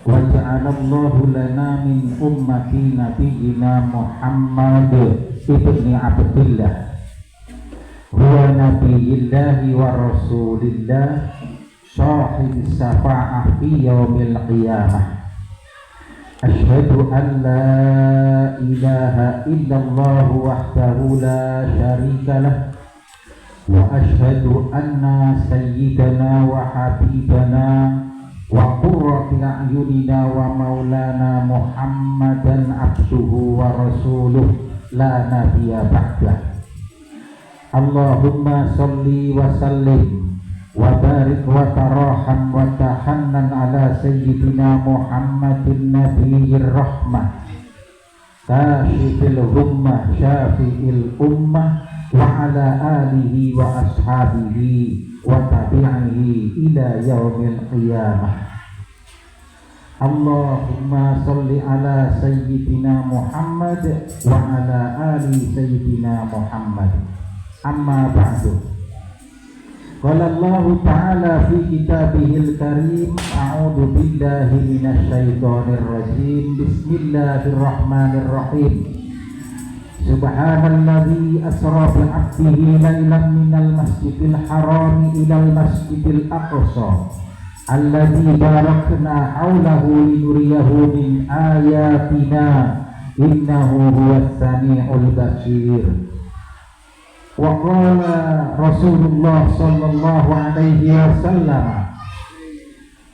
wa ja'alallahu lana min ummati nabiyyina Muhammad ibni Abdillah huwa nabiyillahi wa rasulillah sahibis syafa'ah fi yaumil qiyamah. Asyhadu an la ilaha illallah wahdahu la syarikalah wa asyhadu anna sayyidana wa habibana wa qurrata a'yunina wa maulana Muhammadan abduhu wa rasuluh la nabiyya ba'dah. Allahumma sholli wa sallim wa barik wa taraham wa tahannan ala sayyidina Muhammadin nabiyyir rahmah kashifil hummah syafi'il ummah wa ala alihi wa ashabihi wa tabi'ihi ila yaumil qiyamah. Allahumma sholli ala sayyidina Muhammad wa ala ali sayyidina Muhammad. Amma ba'du. Qala Allah ta'ala fi kitabihil karim, a'udzu billahi minasy syaithanir rajim. Bismillahirrahmanirrahim. Subhanalladzi asra bi 'abdihi lailan minal masjidil haram ilal masjidil aqsa alladzi barakna haulahu linuriyahu min ayatina innahu huwas samiul basir. Wa qala Rasulullah sallallahu alaihi wasallam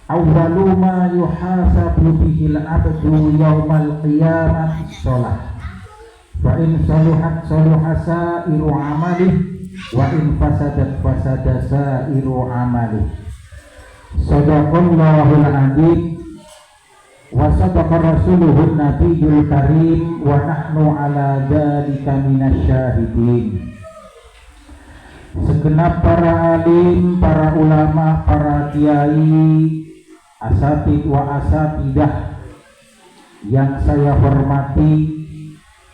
awwalu ma yuhasabu bihil abdu yaumal qiyamati shalah wa in saluhat saluha sa'iru amalih wa in fasadat fasada sa'iru amalih. Sadaqallahul azim wa sadaqa rasuluhun nabiyyul karim wa nahnu ala dzalika minasyahidin. Segenap para alim, para ulama, para kiai, asatid wa asatidah yang saya hormati,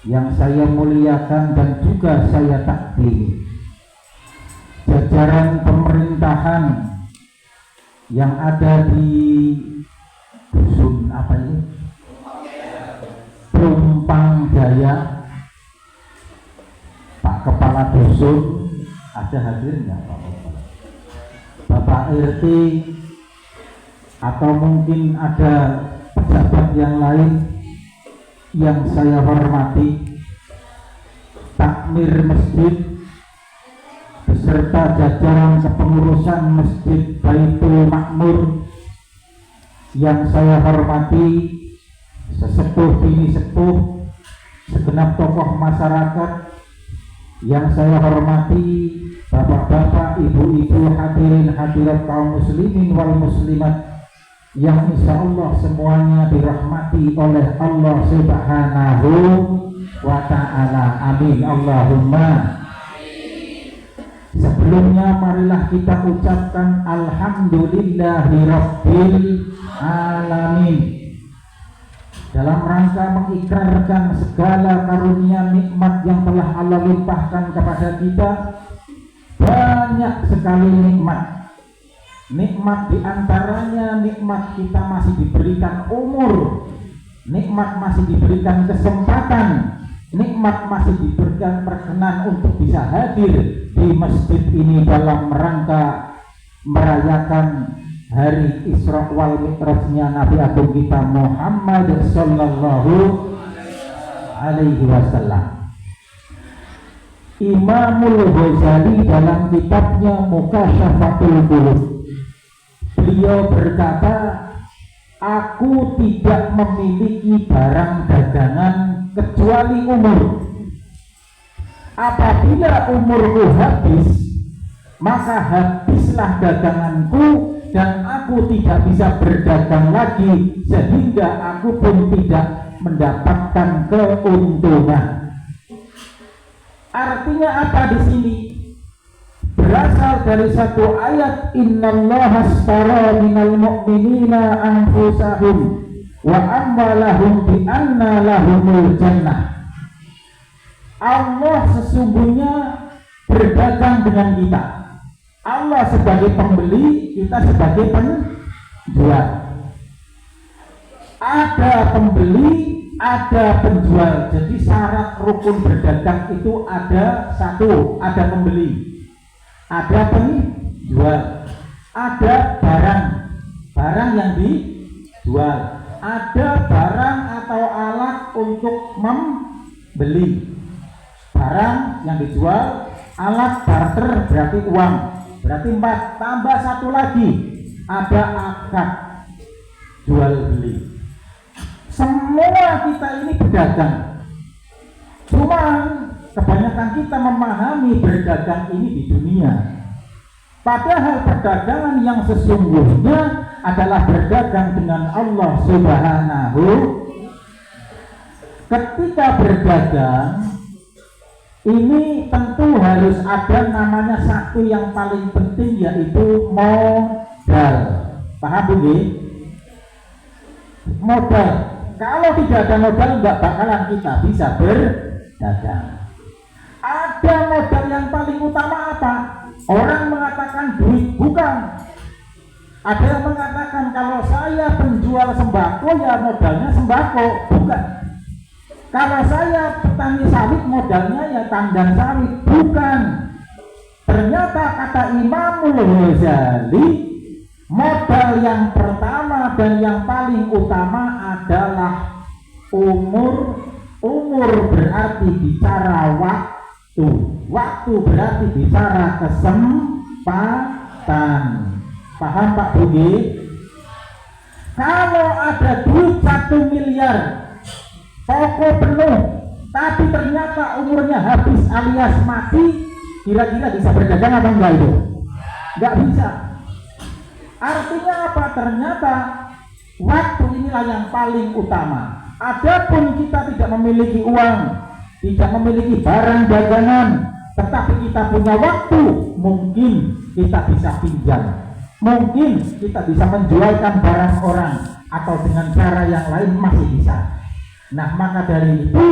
yang saya muliakan dan juga saya takdiri, jajaran pemerintahan yang ada di dusun apa ini? Pelumpang Jaya, Pak Kepala Dusun ada hadir nggak Bapak RT atau mungkin ada pejabat yang lain yang saya hormati, takmir masjid beserta jajaran kepengurusan Masjid Baitul Makmur yang saya hormati, sesepuh bini sepuh, segenap tokoh masyarakat yang saya hormati, bapak-bapak, ibu-ibu, hadirin hadirat kaum muslimin wal muslimat yang insya Allah semuanya dirahmati oleh Allah subhanahu wa ta'ala. Amin Allahumma. Sebelumnya marilah kita ucapkan alhamdulillahi rabbil alamin dalam rangka mengikrarkan segala karunia nikmat yang telah Allah limpahkan kepada kita. Banyak sekali nikmat diantaranya nikmat kita masih diberikan umur, nikmat masih diberikan kesempatan, nikmat masih diberikan perkenan untuk bisa hadir di masjid ini dalam rangka merayakan hari Isra wal Mi'rajnya Nabi Agung kita Muhammad sallallahu alaihi wasallam. Imamul Ghazali dalam kitabnya Mukasyafatul Qulub, beliau berkata, aku tidak memiliki barang dagangan kecuali umur. Apabila umurku habis, maka habislah daganganku dan aku tidak bisa berdagang lagi, sehingga aku pun tidak mendapatkan keuntungan. Artinya apa di sini? Berasal dari satu ayat, innallaha ashtara minal mu'minina anfusahum wa amwalahum bi anna lahumul jannah. Allah sesungguhnya berdagang dengan kita. Allah sebagai pembeli, kita sebagai penjual. ada pembeli, ada penjual. Jadi syarat rukun berdagang itu ada satu, ada pembeli, ada penjual, ada barang yang dijual, ada barang atau alat untuk membeli. Barang yang dijual, alat barter berarti uang, berarti 4, tambah satu lagi, ada akad jual beli. Semua kita ini berdagang, cuma kebanyakan kita memahami berdagang ini di dunia, padahal perdagangan yang sesungguhnya adalah berdagang dengan Allah Subhanahu. Ketika berdagang ini tentu harus ada namanya satu yang paling penting, yaitu modal. Paham Bu? Modal. Kalau tidak ada modal nggak bakalan kita bisa berdagang. Ada modal yang paling utama apa? Orang mengatakan duit, bukan. Ada yang mengatakan kalau saya penjual sembako ya modalnya sembako, bukan. Kalau saya petani sawit modalnya ya tandan sawit, bukan. Ternyata kata Imamul Ghazali, modal yang pertama dan yang paling utama adalah umur. Umur berarti bicara waktu. Waktu berarti bicara kesempatan. Paham Pak Budi? Kalau ada duit 1 miliar, toko penuh, tapi ternyata umurnya habis alias mati, kira-kira bisa berdagang atau enggak itu? Enggak bisa. Artinya apa? Ternyata waktu inilah yang paling utama. Adapun kita tidak memiliki uang, tidak memiliki barang dagangan, tetapi kita punya waktu, mungkin kita bisa pinjam, mungkin kita bisa menjualkan barang orang, atau dengan cara yang lain masih bisa. Nah, maka dari itu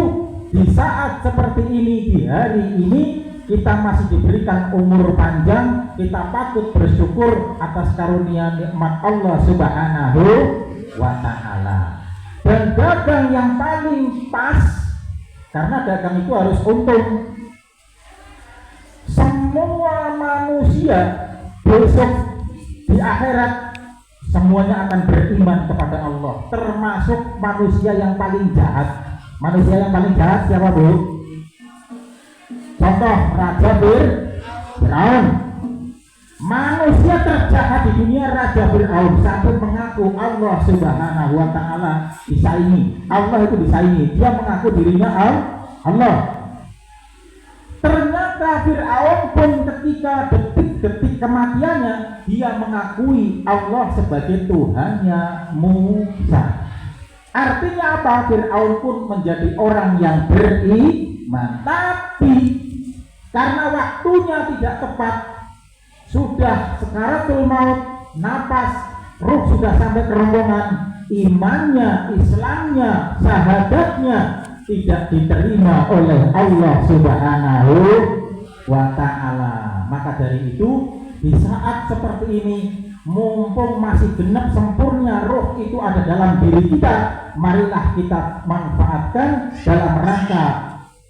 di saat seperti ini, di hari ini, kita masih diberikan umur panjang, kita patut bersyukur atas karunia nikmat Allah Subhanahu wa ta'ala. Dan dagang yang paling pas, karena dagang itu harus untung. Semua manusia besok di akhirat semuanya akan beriman kepada Allah, termasuk manusia yang paling jahat. Manusia yang paling jahat siapa, Bu? Contoh Raja Fir'aun. Manusia terjahat di dunia Raja Fir'aun, sampai mengaku Allah Subhanahu wa ta'ala disaingi. Allah itu disaingi, dia mengaku dirinya Allah. Ternyata Fir'aun pun ketika detik-detik kematiannya, dia mengakui Allah sebagai Tuhannya Musa. Artinya apa? Fir'aun pun menjadi orang yang beriman. Tapi karena waktunya tidak tepat, sudah sekaratul maut, napas, ruh sudah sampai kerongkongan, imannya, Islamnya, syahadatnya tidak diterima oleh Allah Subhanahu wa ta'ala. Maka dari itu, di saat seperti ini, mumpung masih genap sempurna roh itu ada dalam diri kita, marilah kita manfaatkan dalam rangka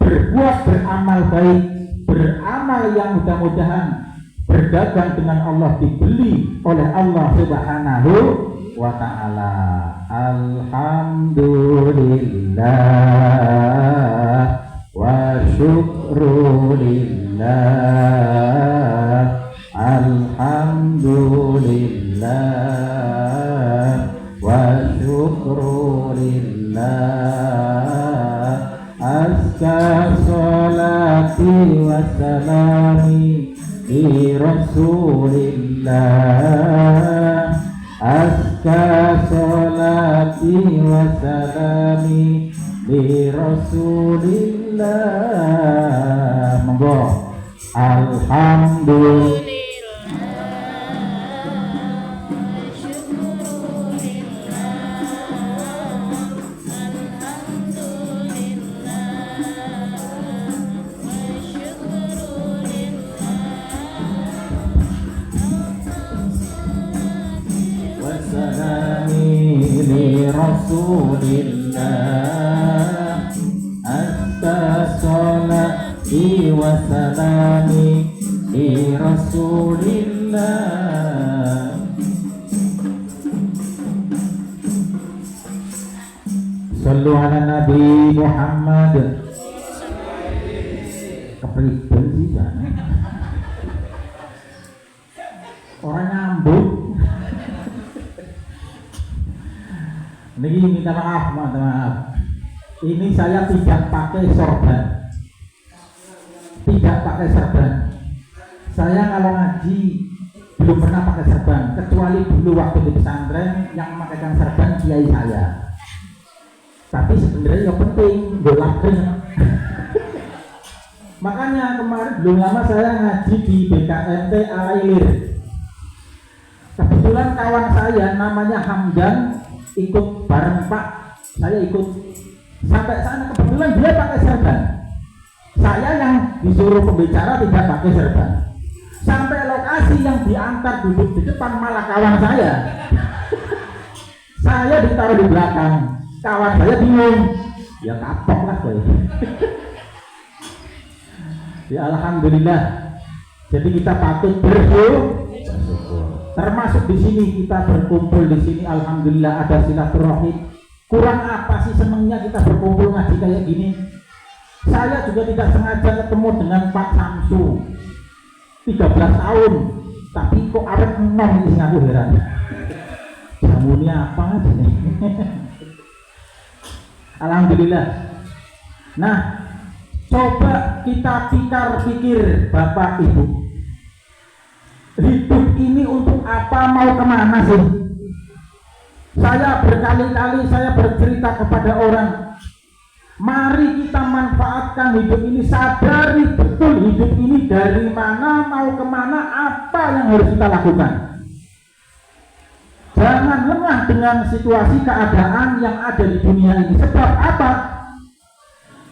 berbuat, beramal baik, beramal yang mudah-mudahan berdagang dengan Allah dibeli oleh Allah Subhanahu wa ta'ala. Alhamdulillah wa syukrulillah. Alhamdulillah wa syukrulillah. Azka sholati wa salami li Rasulillah. Azka sholati wa salami li Rasulillah. Monggo. Alhamdulillah. Rasulillah As-salati wa salami li Rasulillah. Sallu ala Nabi Muhammad. Kepribel sih kan? Orang nyambung. Ini minta maaf, maaf. Ini saya tidak pakai sorban. Tidak pakai serban. Saya kalau ngaji belum pernah pakai serban, kecuali dulu waktu di pesantren yang memakaikan serban kiai saya. Tapi sebenarnya yang penting golaknya. Makanya kemarin belum lama saya ngaji di BKMT Alailir. Kebetulan kawan saya namanya Hamdan ikut bareng Pak. Saya ikut sampai sana, kebetulan dia pakai serban. Saya yang disuruh pembicara tidak pakai serban. Sampai lokasi yang diantar duduk di depan malah kawan saya. Saya ditaruh di belakang. Kawan saya bingung. Ya kapok lah saya. Ya alhamdulillah. Jadi kita patut bersyukur. Termasuk di sini kita berkumpul di sini, alhamdulillah ada silaturahim. Kurang apa sih senangnya kita berkumpul ngaji kayak gini? Saya juga tidak sengaja ketemu dengan Pak Samsu 13 tahun, tapi kok awet enom ini sing aku heran. Jamunya apa aja nih? Alhamdulillah. Nah, coba kita pikir Bapak Ibu, hidup ini untuk apa, mau kemana sih? Saya berkali-kali saya bercerita kepada orang, mari kita manfaatkan hidup ini, sadari betul hidup ini dari mana, mau kemana, apa yang harus kita lakukan. Jangan lengah dengan situasi keadaan yang ada di dunia ini. Sebab apa?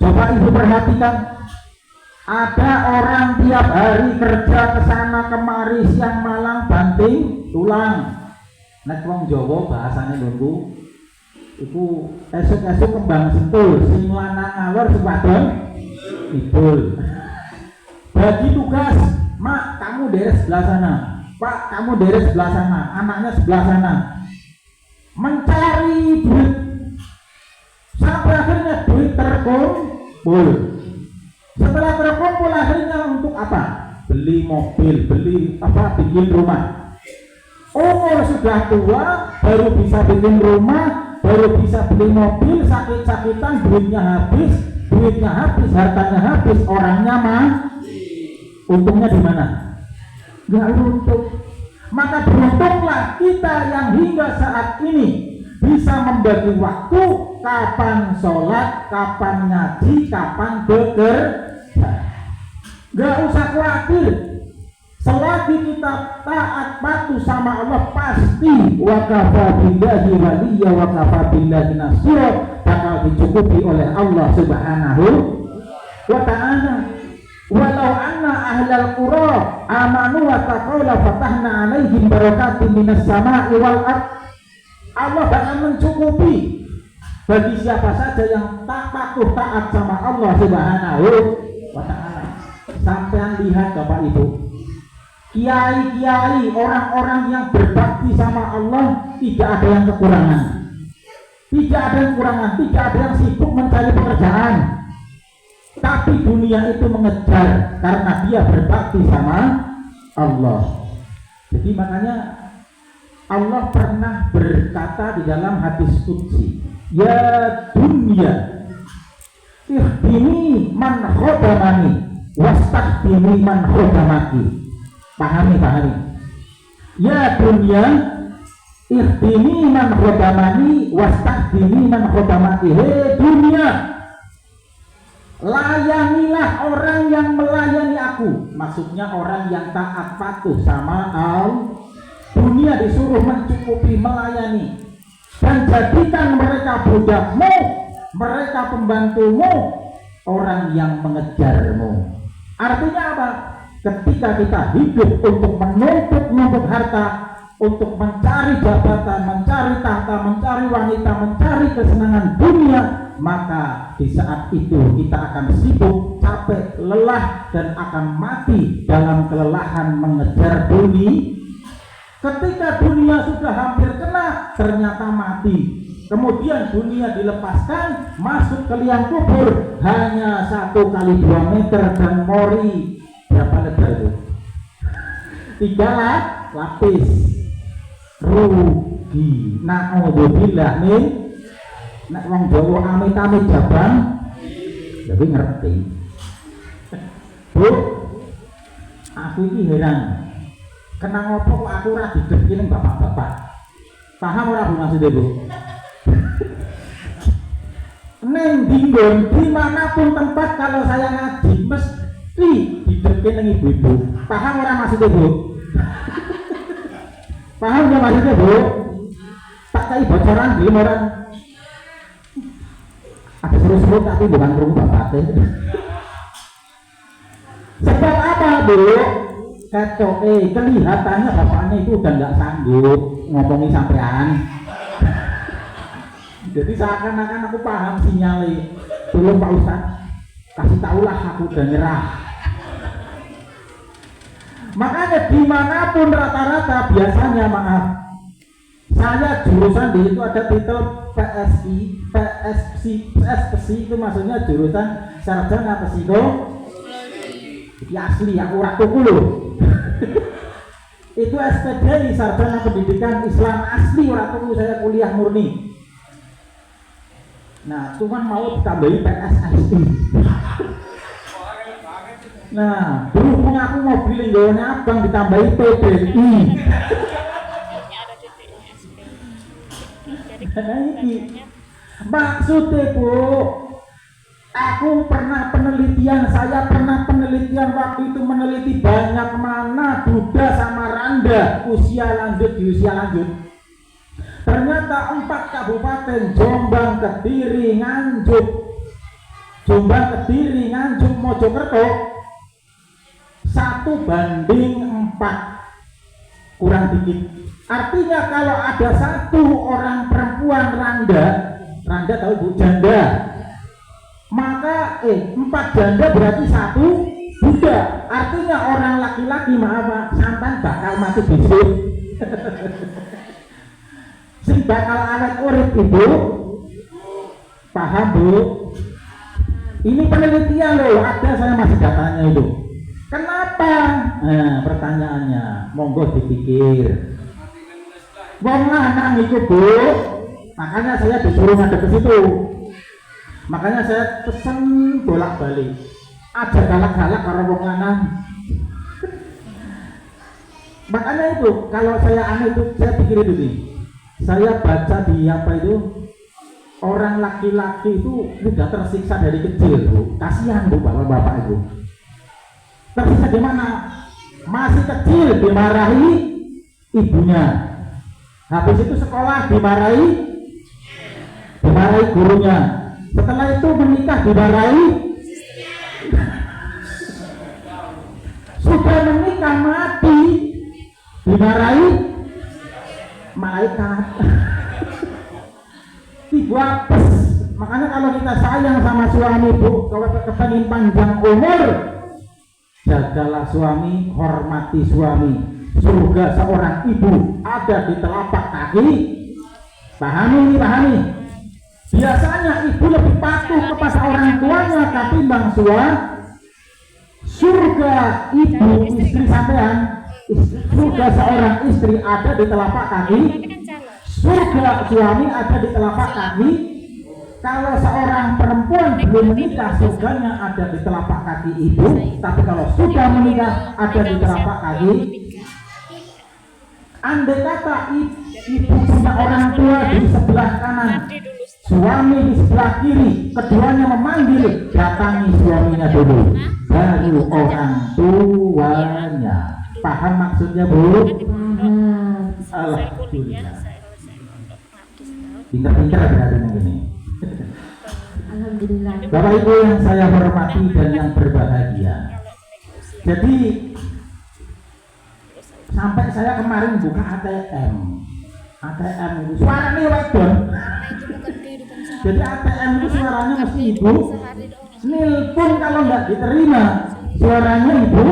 Coba Ibu perhatikan, ada orang tiap hari kerja ke sana kemari, siang malam banting tulang. Nek wong Jawa bahasane lungguh iku esuk-esuk kembang sentul, sing lanang ngalor sing wadon idul. Bagi tugas, Mak kamu deres sebelah sana, Pak kamu deres sebelah sana, anaknya sebelah sana. Mencari duit sampai akhirnya duit terkumpul. Setelah terkumpul akhirnya untuk apa? Beli mobil, beli apa? Bikin rumah. Umur sudah tua baru bisa bikin rumah, baru bisa beli mobil, sakit-sakitan duitnya habis, hartanya habis, orangnya mah untungnya di mana? Gak untung. Maka beruntunglah kita yang hingga saat ini bisa membagi waktu, kapan sholat, kapan ngaji, kapan bekerja. Gak usah khawatir, selagi kita taat patuh sama Allah, pasti wa kafa billahi waliyya wa kafa billahi nasira, bakal dicukupi oleh Allah Subhanahu wa ta'ala. Walau anna ahlal qura amanu wa taqaw la fatahna alaihim barakatin minas sama'i wal ardh. Allah bakal mencukupi bagi siapa saja yang patuh taat sama Allah Subhanahu wa ta'ala. Sampean lihat Bapak Ibu, kiai-kiai, orang-orang yang berbakti sama Allah tidak ada yang kekurangan. Tidak ada yang kekurangan, tidak ada yang sibuk mencari pekerjaan. Tapi dunia itu mengejar karena dia berbakti sama Allah. Jadi makanya Allah pernah berkata di dalam hadis qudsi, ya dunia ikhdimi man khodamani wastakhdimi man khodamaki. Pahami. Ya dunia ikhdimi man khodamani wastakhdimi man khodamaki. Hei dunia, layanilah orang yang melayani aku. Maksudnya orang yang taat patuh sama Allah. Dunia disuruh mencukupi, melayani, dan jadikan mereka budakmu, mereka pembantumu, orang yang mengejarmu. Artinya apa? Ketika kita hidup untuk menuntut harta, untuk mencari jabatan, mencari tahta, mencari wanita, mencari kesenangan dunia, maka di saat itu kita akan sibuk, capek, lelah, dan akan mati dalam kelelahan mengejar dunia. Ketika dunia sudah hampir kena, ternyata mati. Kemudian dunia dilepaskan, masuk ke liang kubur, hanya 1 kali 2 meter dan mori berapa lebar itu? 3 lapis. Rugi. Na'udzubillah min. Nek wong Jawa amit-amit jabang, jadi ngerti. Bu, aku ini heran. Kenang apa kok aku ora dideki ning bapak-bapak? Paham ora Bu maksudnya Bu? Neng dinggon dimanapun tempat kalau saya ngaji mesti dideki ning ibu-ibu. Paham ora maksudnya Bu? Paham nggak maksudnya Bu? Tak kai bocoran belum orang. Ada seru-seru tapi bukan rumah bapaknya. Sebab apa Bu? Kelihatannya bapaknya itu udah nggak sanggup ngomongin sampean. Jadi seakan-akan aku paham sinyalnya. Belum Pak Ustadz, kasih tahulah aku udah nyerah. Makanya dimanapun rata-rata biasanya maaf, saya jurusan di itu ada titel PSPSI itu maksudnya jurusan sarjana psikologi. Ya asli aku ratuku loh. Itu SPDI sarjana pendidikan Islam asli ratuku, saya kuliah murni. Nah cuman mau ditambahin PSSI. Nah berhubung aku mau beli linggawannya abang ditambahin PDI. Nah ini maksudnya Bu, aku pernah penelitian, saya pernah penelitian waktu itu meneliti banyak mana Buddha sama Randa usia lanjut di usia lanjut. Ternyata 4 kabupaten Jombang, Kediri, Nganjuk, Mojokerto 1 banding 4 kurang dikit. Artinya kalau ada 1 orang perempuan Randa tahu Bu, janda, maka 4 janda berarti 1 Buddha. Artinya orang laki-laki maaf santan bakal mati besok. Sing bakal awet urip Ibu. Paham Bu? Ini penelitian loh, ada saya masih datanya itu. Kenapa? Nah, pertanyaannya, monggo dipikir. Wong lanang itu Bu, makanya saya disuruh ngadep ke situ. Makanya saya pesen bolak-balik. Ada galak-galak karo wong lanang. Makanya itu kalau saya itu saya pikir itu nih. Saya baca di apa itu, orang laki-laki itu sudah tersiksa dari kecil Bu. Kasihan Bu bapak-bapak itu. Tersiksa di mana? Masih kecil dimarahi ibunya. Habis itu sekolah dimarahi gurunya. Setelah itu menikah dimarahi. Sudah menikah mati dimarahi malaikat. Tiba apes. Makanya kalau kita sayang sama suami Bu, kalau kepengen panjang umur, jagalah suami, hormati suami. Surga seorang ibu ada di telapak kaki. Pahami. Biasanya ibu lebih patuh kepada orang tuanya ketimbang suami. Surga ibu istri sampean, surga seorang istri ada di telapak kaki. Surga suami ada di telapak kaki. Kalau seorang perempuan belum menikah, surganya ada di telapak kaki ibu. Tapi kalau sudah menikah, ada di telapak kaki. Andai kata ibu punya orang tua di sebelah kanan, suami di sebelah kiri, keduanya memanggil, datangi suaminya dulu, baru orang tuanya. Paham maksudnya Bu? Alhamdulillah. Pintar-pintar berarti begini. Alhamdulillah. Bapak Ibu yang saya hormati dan yang berbahagia. Jadi Sampai saya kemarin buka ATM itu suaranya wedon. Jadi ATM itu suaranya mesti ibu. Nelpon kalau nggak diterima suaranya ibu.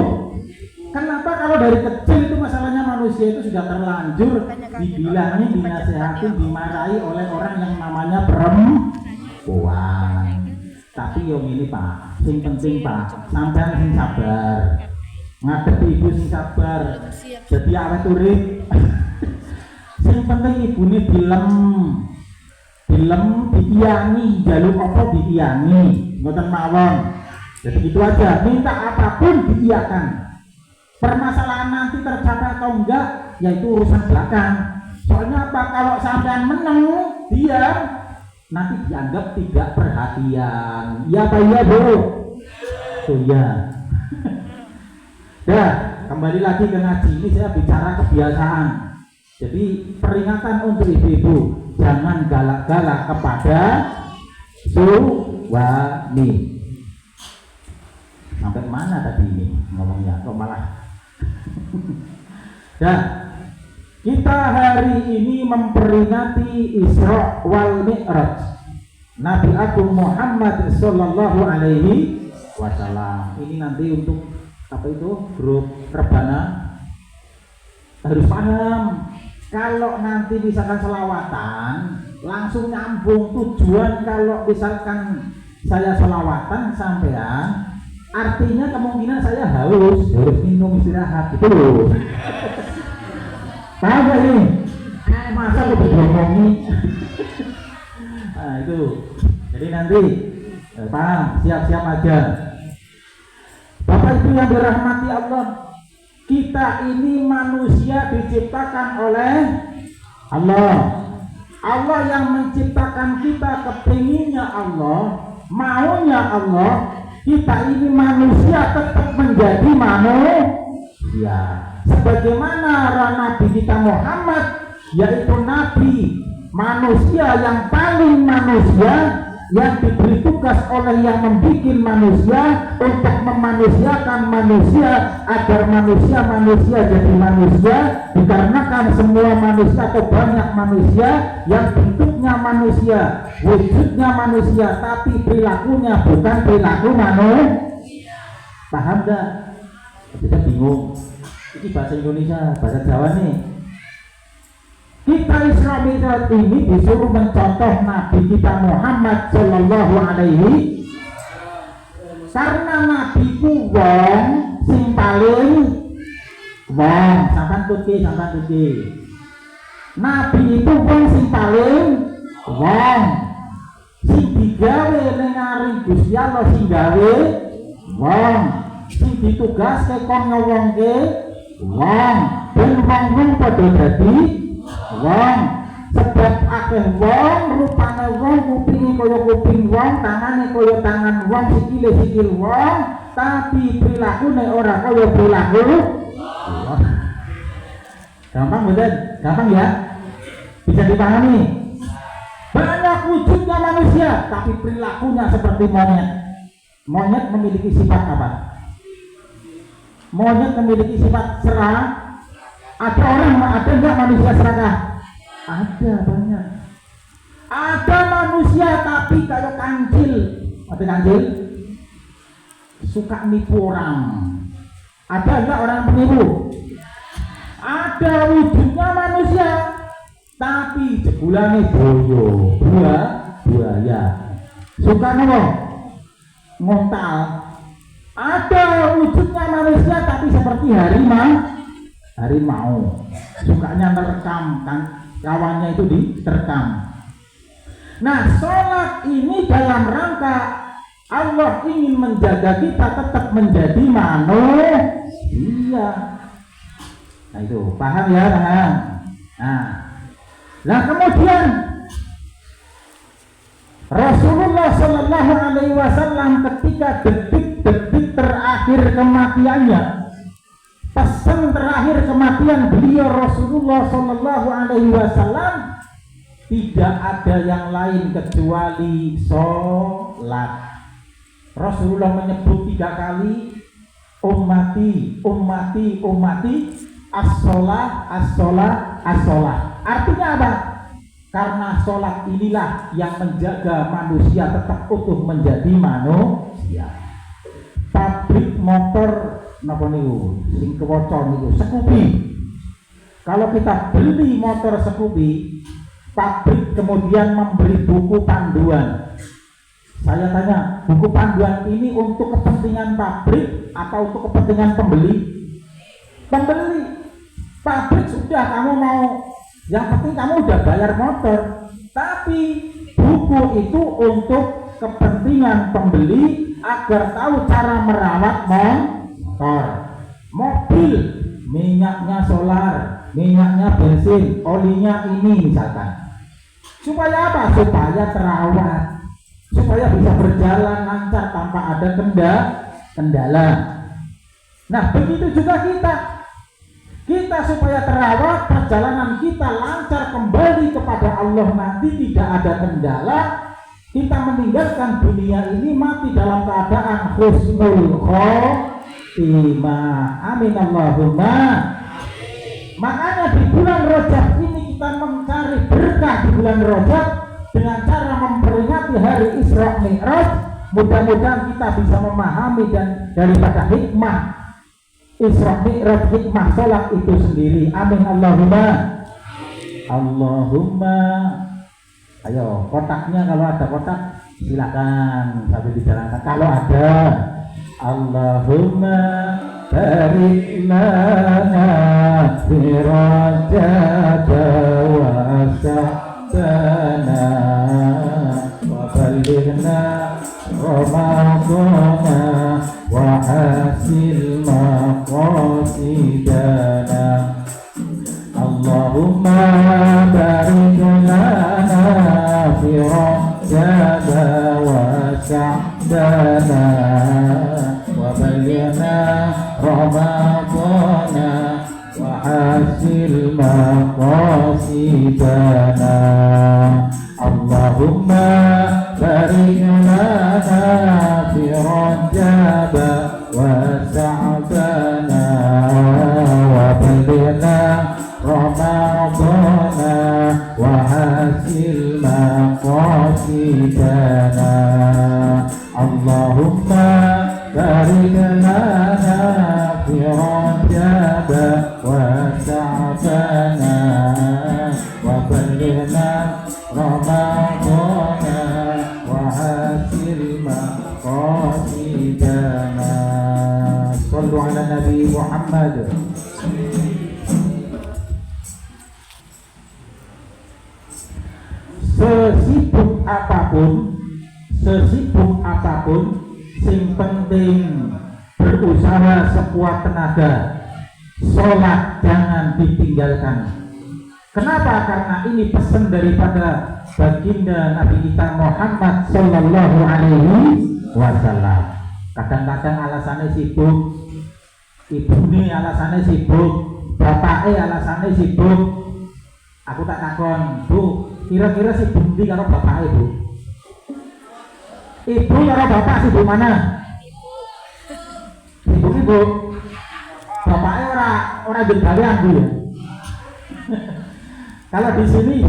Kenapa? Kalau dari kecil itu masalahnya manusia itu sudah terlanjur dibilangin, dinasehatin, dimarahi oleh orang yang namanya perempuan. Tapi yang ini Pak, sing penting Pak, sampean sing sabar, ngadepi ibu sing sabar. Jadi awet urip. Sing penting ibune dilem ditiangi, jaluk apa ditiangi, ngoten mawon. Jadi gitu aja, minta apapun diiyakan. Permasalahan nanti tercapai atau enggak, yaitu urusan belakang. Soalnya apa? Kalau sampean menang, dia nanti dianggap tidak perhatian. Iya Pak, iya Bu. Oh iya. Ya, kembali lagi ke ngaji. Ini saya bicara kebiasaan. Jadi peringatan untuk ibu-ibu, jangan galak-galak kepada suami. Sampai mana tadi ini ngomongnya? Kok malah? Dan kita hari ini memperingati Isra wal Mi'raj Nabi Agung Muhammad Sallallahu Alaihi Wasallam. Ini nanti untuk apa itu grup Rebana harus paham. Kalau nanti misalkan selawatan langsung nyambung tujuan. Kalau misalkan saya selawatan sampean, artinya kemungkinan saya harus minum istirahat gitu loh. Paham gak ini? Masa aku berbohongi? Nah itu. Jadi nanti paham, siap-siap aja. Bapak Ibu yang dirahmati Allah, kita ini manusia diciptakan oleh Allah. Allah yang menciptakan kita, kepinginnya Allah, maunya Allah, kita ini manusia tetap menjadi manusia. Sebagaimana Nabi kita Muhammad, yaitu Nabi manusia yang paling manusia, yang diberi tugas oleh yang membuat manusia untuk memanusiakan manusia agar manusia jadi manusia, dikarenakan semua manusia atau banyak manusia yang bentuknya manusia, wujudnya manusia, tapi perilakunya bukan perilaku manusia. Paham gak? Kita bingung. Ini bahasa Indonesia, bahasa Jawa nih. Kita Isra Mi'raj ini disuruh mencontoh Nabi kita Muhammad Sallallahu Alaihi, karena Nabi ku wong sing paling wong, sampan tuki. Nabi itu wong sing paling wong, sing digawe nengari Gusti Allah, sing gawe wong, sing ditugaske kon ngewongke wong, ben wong padha dadi wong. Sebab akeh wong, rupane wong, kupinge kaya kuping wong, tangane kaya tangan wong, sikile sikil wong, tapi prilakune ora kaya perilaku wong. Gampang betul? Gampang ya? Bisa dipahami? Banyak wujudnya manusia, tapi perilakunya seperti monyet. Monyet memiliki sifat apa? Monyet memiliki sifat serakah. Ada enggak manusia serakah? Ada, banyak. Ada manusia tapi kayak kancil. Apa kancil? Suka nipu orang. Ada enggak orang penipu? Ada wujudnya manusia tapi jebulane buaya. Suka ngontal. Ada wujudnya manusia tapi seperti harimau. Sukanya merekam kan, kawannya itu diterkam. Nah, sholat ini dalam rangka Allah ingin menjaga kita tetap menjadi manusia. Nah itu, paham ya? Paham? Nah kemudian Rasulullah Sallallahu Alaihi Wasallam ketika detik-detik terakhir kematiannya, pesan terakhir kematian beliau Rasulullah Sallallahu Alaihi Wasallam, tidak ada yang lain kecuali sholat. Rasulullah menyebut 3 kali ummati, ummati, ummati, as-sholah, as-sholah, as-sholah. Artinya apa? Karena sholat inilah yang menjaga manusia tetap utuh menjadi manusia. Pabrik motor napa niku sing kewaca niku Scoopy. Kalau kita beli motor Scoopy, pabrik kemudian memberi buku panduan. Saya tanya, buku panduan ini untuk kepentingan pabrik atau untuk kepentingan pembeli? Pembeli. Pabrik sudah, kamu mau, yang penting kamu udah bayar motor. Tapi buku itu untuk kepentingan pembeli agar tahu cara merawat motor. Mobil, minyaknya solar, minyaknya bensin, olinya ini misalkan. Supaya apa? Supaya terawat, supaya bisa berjalan lancar tanpa ada kendala. Nah, begitu juga kita supaya terawat, perjalanan kita lancar kembali kepada Allah, nanti tidak ada kendala, kita meninggalkan dunia ini mati dalam keadaan husnul khotimah. Amin Allahumma. Makanya di bulan Rajab ini kita mencari berkah di bulan Rajab dengan cara memperingati hari Isra Mi'raj. Mudah-mudahan kita bisa memahami dan daripada hikmah Isra Mi'raj, hikmah sholat itu sendiri. Amin Allahumma. Allahumma. Ayo, kotaknya kalau ada kotak silakan sambil dijalankan. Kalau ada, Allahumma barik lana fi Rajab wa sa'bana wa ballighna Ramadana wa hasil maqasidana. Allahumma barik lana fi Rajab wa sa'bana wa ballighna Ramadana wa hasil maqasidana. Allahumma barik lana fi Rajab wa sa'bana wa ballighna Ramadana wa hasil maqasidana. Allahumma barik lana fi Rajab wa sa'bana wa ballighna Ramadana wa hasil maqasidana. Shallu ala Nabi Muhammad. Sesibuk apapun, sing penting berusaha sekuat tenaga. Sholat jangan ditinggalkan. Kenapa? Karena ini pesan daripada baginda Nabi kita Muhammad Sallallahu Alaihi Wasallam. Kadang-kadang alasannya sibuk, ibune alasannya sibuk, bapaknya alasannya sibuk. Aku tak takon, Bu, kira-kira sibuk ndi karo bapaknya, Bu? Ibu karo bapak sibuk mana? Sibuk ibu. Bapaknya ora gawean, Bu ya. Kalau di sini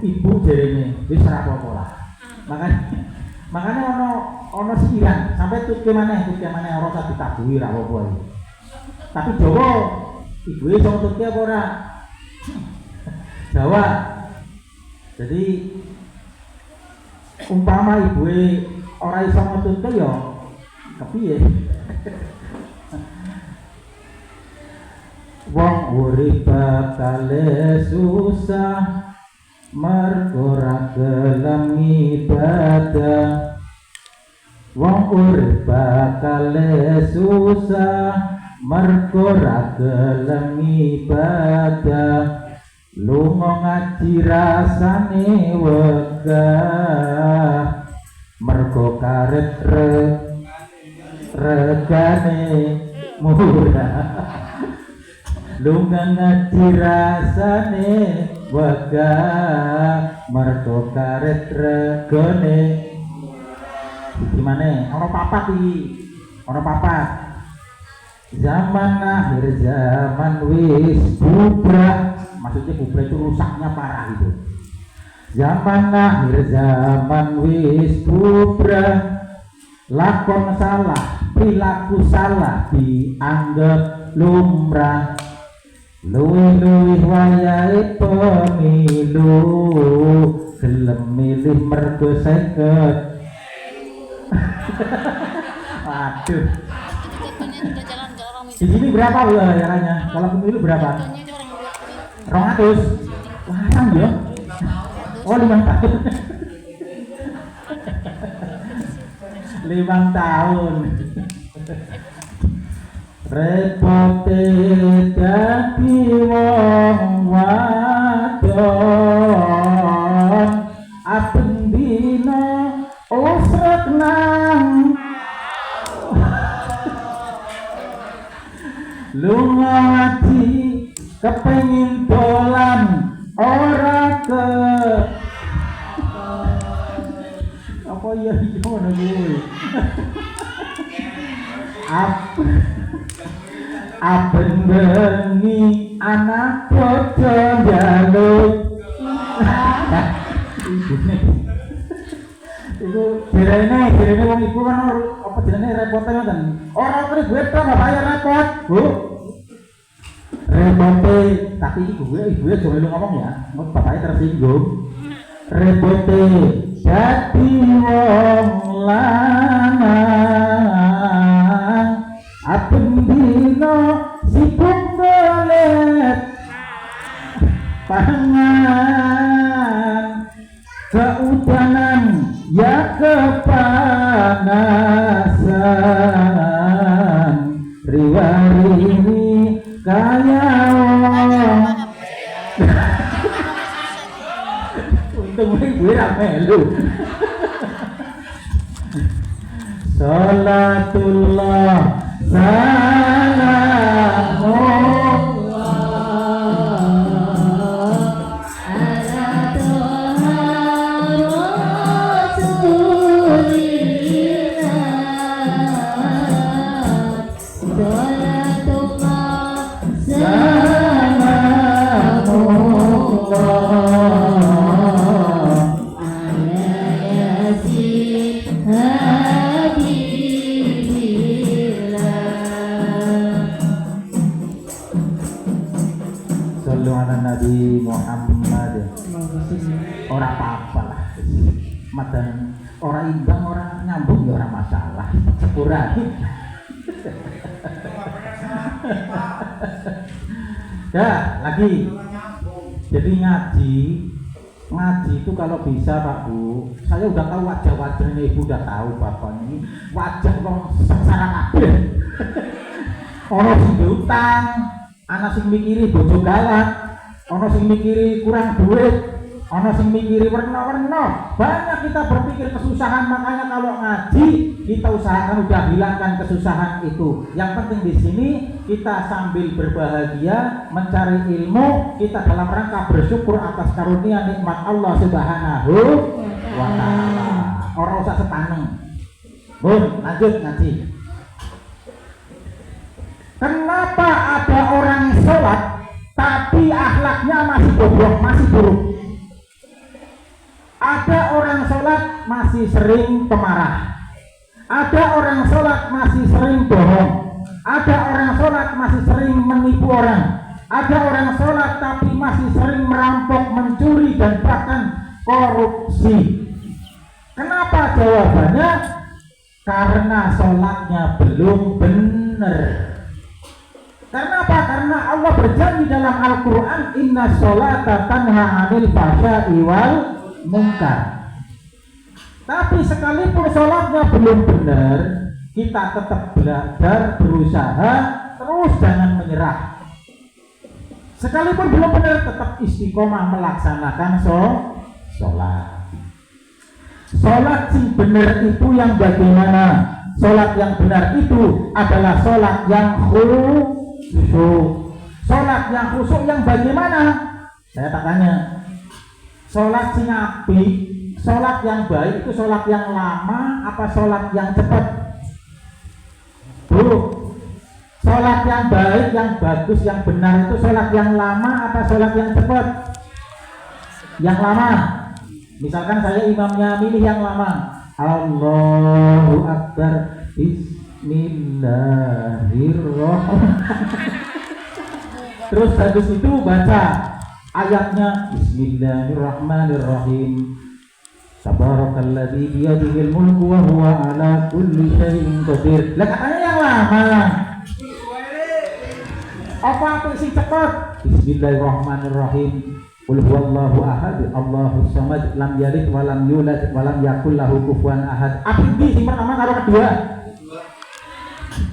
ibu jerene wis ora apa-apa lah. Makanya ono sikiran sampai tuke maneh ora usah ditabuhi ra apa-apa. Tapi Jawa ibuke iso tuke apa ora? Jawa. Jadi umpama ibuke ora iso ngetutke ya kepiye? Wong urip bakale susah mergo ora gelem ibadah. Wong urip bakale susah mergo ora gelem ibadah. Lunga ngaji rasane wegah mergo karet regane murah. Lunga ngaji rasane wegah mergo karet regane. Gimana? Ono papat iki. Ono papat. Zaman akhir zaman wis bubrah. Maksudnya bubrah itu rusaknya parah itu. Zaman akhir zaman wis bubrah. Lakon salah, perilaku salah dianggap lumrah. Luwih-luwih wayahe pemilu, gelem milih mergo seket. Waduh. Di sini berapa bayarannya? Kalau pemilu berapa? 200. Larang ya? Oh 5 tahun. 5 tahun. Repote dadi wong wadon aben dina usret nang lunga ngaji kepengin dolan ora ke apa ya iki ngono kuwi aben bengi anak bojo njaluk itu direne wong ibu kan apa jenenge repote ngoten ora kene duit to bayar repot Bu repote tapi iki gue ibu aja melu ngomong ya bapaknya tersinggung repote dadi wong lanang aben dina sibuk golek pangan keudanan ya kepanasan riwari kaya untung gue ramelu salatullah Nabi Muhammad. Ora apa-apa lah. Madan ora imbang, ora nyambung ya ora masalah. Sepurane. Ya, lagi. Jadi ngaji itu kalau bisa Pak Bu, saya udah tahu wajah-wajahnya Ibu, udah tahu Bapak ini wajah wong sengsara kabeh. Ono sing diutang, ana sing mikiri bojo galak, ono sing mikiri kurang duit, ono sing mikiri werna-werna. Banyak kita berpikir kesusahan, makanya kalau ngaji kita usahakan udah hilangkan kesusahan itu. Yang penting di sini kita sambil berbahagia mencari ilmu, kita dalam rangka bersyukur atas karunia nikmat Allah Subhanahu wa taala. Ora usah sepaneng. Bun, lanjut ngaji. Kenapa ada orang sholat tapi akhlaknya masih bodoh, masih buruk? Ada orang sholat masih sering pemarah. Ada orang sholat masih sering bohong. Ada orang sholat masih sering menipu orang. Ada orang sholat tapi masih sering merampok, mencuri, dan bahkan korupsi. Kenapa? Jawabannya karena sholatnya belum benar. Karena apa? Karena Allah berjanji dalam Al-Quran, inna sholata tanha 'anil fahsya'i wal munkar. Tapi sekalipun sholatnya belum benar, kita tetap belajar, berusaha, terus jangan menyerah. Sekalipun belum benar, tetap istiqomah melaksanakan sholat. Sholat sing benar itu yang bagaimana? Sholat yang benar itu adalah sholat yang khusyuk. Sholat yang khusyuk yang bagaimana? Saya tak tanya. Sholat sing apik, sholat yang baik itu sholat yang lama apa sholat yang cepat? Bu, Sholat yang baik, yang bagus, yang benar itu sholat yang lama apa sholat yang cepat? Yang lama. Misalkan saya imamnya milih yang lama. Allahu Akbar, Bismillahirrahmanirrahim. Terus habis itu baca ayatnya Bismillahirrahmanirrahim. Tabarakalladzi biyadihil mulku wa huwa ala kulli syai'in qadir. Lah katanya yang lama. Apa sing cepat? Bismillahirrahmanirrahim. Qul huwallahu ahad, Allahus samad, lam yalid wa lam yulad wa lam yakul lahu kufuwan ahad. Apa sing pertama karo kedua?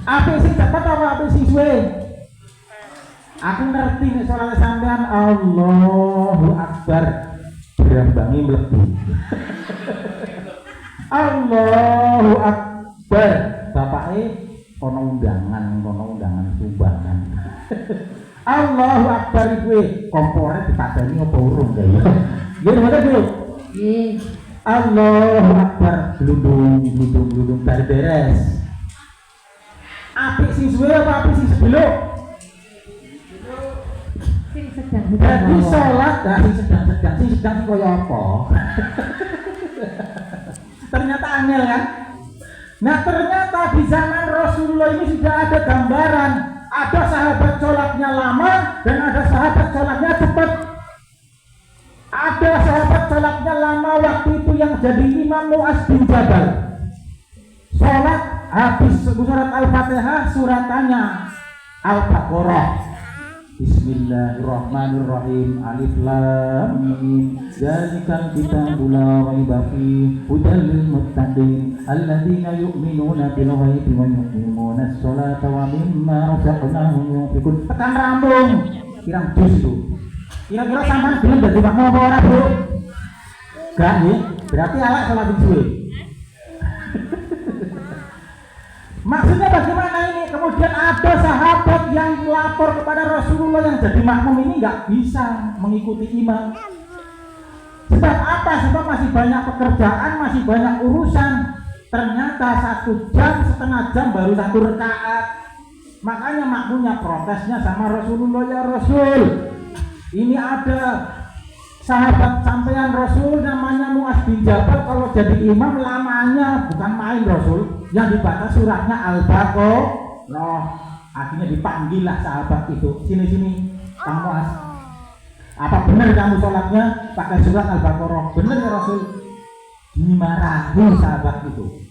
Apa sing cepat apa sing suwe? Aku ngerti nek salat sampean Allahu Akbar berambangi mlebu. Allahu Akbar bapake ana undangan sumbangan. Allahu Akbar kuwi kompore dipadani apa urung ya. Nggih ngoten Bu. Nggih. Allahu Akbar gludung bar beres. Apik sing suwe apa apik sing sebelum? Sing sedang. Jadi salat sing sedang kaya apa? Ternyata angel kan? Nah ternyata di zaman Rasulullah ini sudah ada gambaran. Ada sahabat sholatnya lama dan ada sahabat sholatnya cepat. Ada sahabat sholatnya lama waktu itu yang jadi imam Mu'adz bin Jabal. Sholat habis surat Al-Fatihah, suratannya Al-Baqarah. Bismillahirrahmanirrahim. Alif lam mim. Dzalikal kitabul la raiba fihi hudal lil muttaqin alladzina yu'minuna bil ghaibi wa yuqimuna as-salata wa mimma razaqnahum yunfiqun. Tekan rambung. Pirang juz itu. Kira-kira sampean belum dadi makmum apa ora, Bu? Gak nggih. Berarti awak salat suwe. Maksudnya bagaimana ini? Kemudian ada sahabat yang melapor kepada Rasulullah yang jadi makmum ini nggak bisa mengikuti imam. Sebab apa? Sebab masih banyak pekerjaan, masih banyak urusan. Ternyata 1 jam, setengah jam baru 1 rakaat. Makanya makmumnya protesnya sama Rasulullah, ya Rasul. Ini ada sahabat sampean Rasul namanya Mu'adz bin Jabal, kalau jadi imam lamanya bukan main Rasul, yang dibaca suratnya Al-Baqarah. Akhirnya dipanggil lah sahabat itu, sini Kang Mu'adz, apa benar kamu sholatnya pakai surat Al-Baqarah? Benar ya Rasul. Dimarahi sahabat itu.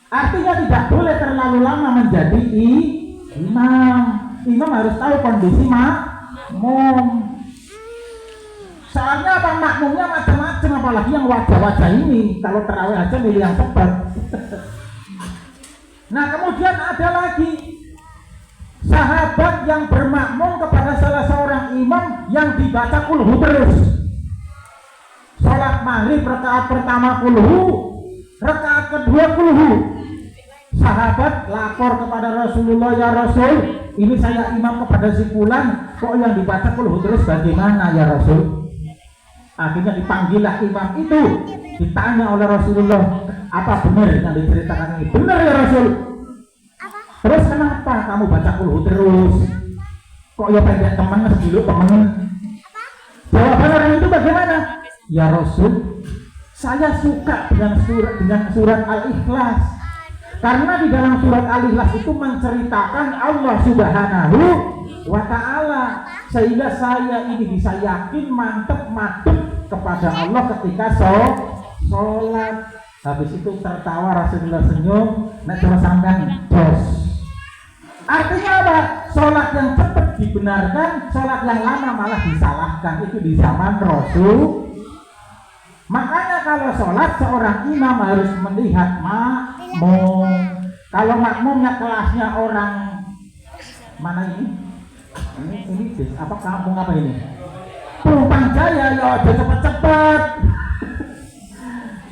Artinya tidak boleh terlalu lama menjadi imam. Imam harus tahu kondisi makmum. Soalnya apa, makmumnya macam-macam, apalagi yang wajah-wajah ini. Kalau terawih aja milih yang cepat. Nah kemudian ada lagi sahabat yang bermakmum kepada salah seorang imam yang dibaca kulhu terus. Sholat maghrib rakaat pertama kulhu, rakaat kedua kulhu. Sahabat lapor kepada Rasulullah, ya Rasul, ini saya imam kepada si fulan, kok yang dibaca kulhu terus bagaimana ya Rasul? Akhirnya dipanggillah imam itu, ditanya oleh Rasulullah, apa benar yang diceritakan ini? Benar ya Rasul. Terus kenapa kamu baca kulhu terus? Kok ya pendek teman dulu temen? Jawaban orang itu bagaimana? Ya Rasul, saya suka dengan surat Al-Ikhlas. Karena di dalam surat Al-Ikhlas itu menceritakan Allah Subhanahu wa Ta'ala, sehingga saya ini bisa yakin mantep kepada Allah ketika sholat. Habis itu tertawa Rasulullah senyum, nek terus sampean jos. Artinya apa? Sholat yang cepat dibenarkan, sholat yang lama malah disalahkan. Itu di zaman Rasul. Makanya kalau sholat seorang imam harus melihat makmum. Kalau makmumnya kelasnya orang mana ini? Ini apa kampung apa ini? Pelumpang Jaya, ya aja cepet-cepet.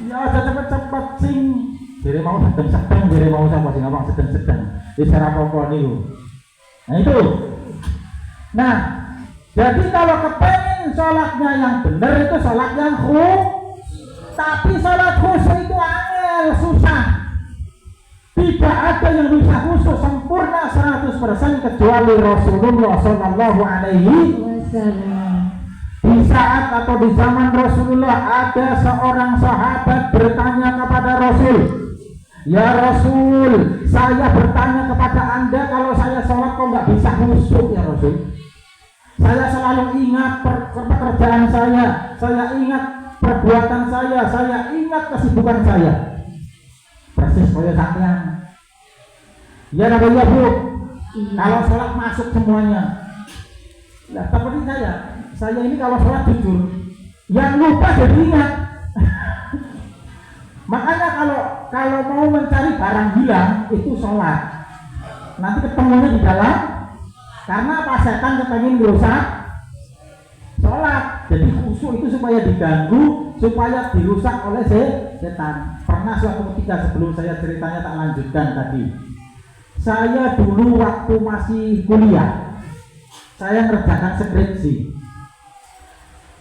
Ya aja cepet-cepet sing. Jadi mau sedang, jadi mau sama sing abang sedang. Di cara pokok niku. Nah itu. Nah, jadi kalau kepengen sholatnya yang benar itu sholat yang tapi sholat khusyuk itu angel, susah. Tidak ada yang bisa khusyuk sempurna 100% kecuali Rasulullah Shallallahu Alaihi Wasallam. Di saat atau di zaman Rasulullah ada seorang sahabat bertanya kepada Rasul, ya Rasul, saya bertanya kepada Anda, kalau saya sholat kok nggak bisa khusyuk ya Rasul? Saya selalu ingat pekerjaan saya ingat perbuatan saya ingat kesibukan saya. Persis kaya sampean. Ya Nabi ya Bu, kalau sholat masuk semuanya. Nah, seperti saya ini kalau sholat jujur, yang lupa jadi ingat. Makanya kalau mau mencari barang hilang itu sholat. Nanti ketemunya di dalam, karena apa? Setan kepengen merusak sholat. Jadi khusyuk itu supaya diganggu, supaya dirusak oleh setan. Pernah suatu ketika, sebelum saya ceritanya tak lanjutkan tadi, saya dulu waktu masih kuliah, saya mengerjakan skripsi.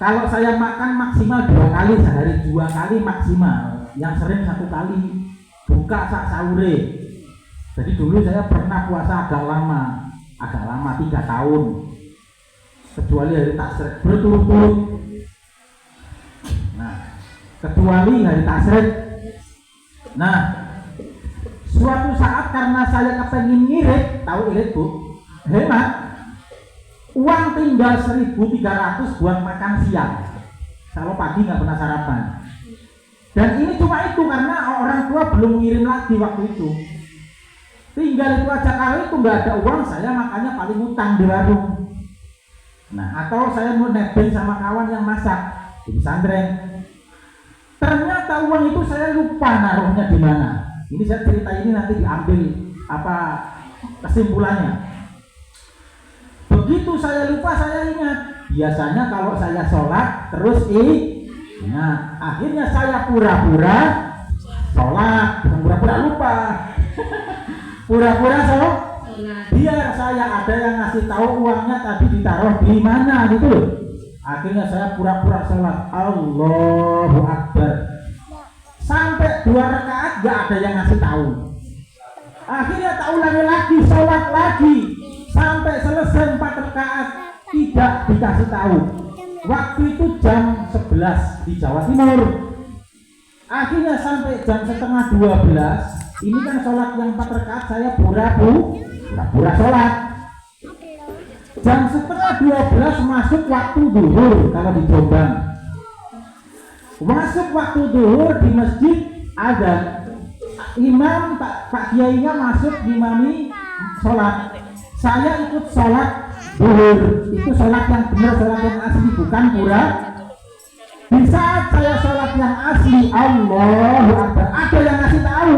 Kalau saya makan maksimal 2 kali sehari, 2 kali maksimal, yang sering 1 kali buka sak sahure. Jadi dulu saya pernah puasa agak lama 3 tahun, kecuali hari tasyrik berturut-turut. Nah, kecuali hari tasyrik. Nah, suatu saat karena saya kepengen ngirit, tahu irit Bu? Hemat. Uang tinggal 1.300 buat makan siang. Kalau pagi nggak pernah sarapan. Dan ini cuma itu karena orang tua belum ngirim lagi waktu itu. Tinggal itu aja, kalau itu nggak ada uang, saya makanya paling utang di warung. Nah, atau saya mau nebeng sama kawan yang masak di pesantren. Ternyata uang itu saya lupa naruhnya di mana. Ini saya cerita ini nanti diambil kesimpulannya. Begitu saya lupa, saya ingat. Biasanya kalau saya sholat terus nah akhirnya saya pura-pura sholat, pura-pura lupa. Pura-pura sholat. Biar saya ada yang ngasih tahu uangnya tadi ditaruh di mana gitu loh. Akhirnya saya pura-pura sholat, Allahu Akbar. Sampai 2 rakaat gak ada yang ngasih tahu. Akhirnya tak ulangi lagi, sholat lagi. Sampai selesai 4 rakaat tidak dikasih tahu. Waktu itu jam 11 di Jawa Timur. Akhirnya sampai jam setengah 12. Ini kan sholat yang 4 rakaat saya pura-pura sholat. Jam setengah 12 masuk waktu zuhur kalau di Jombang. Masuk waktu zuhur di masjid ada imam Pak Kiainya masuk imami sholat. Saya ikut sholat zuhur. Itu sholat yang benar, sholat yang asli, bukan pura. Di saat saya sholat yang asli, Allahu Akbar, ada yang ngasih tahu.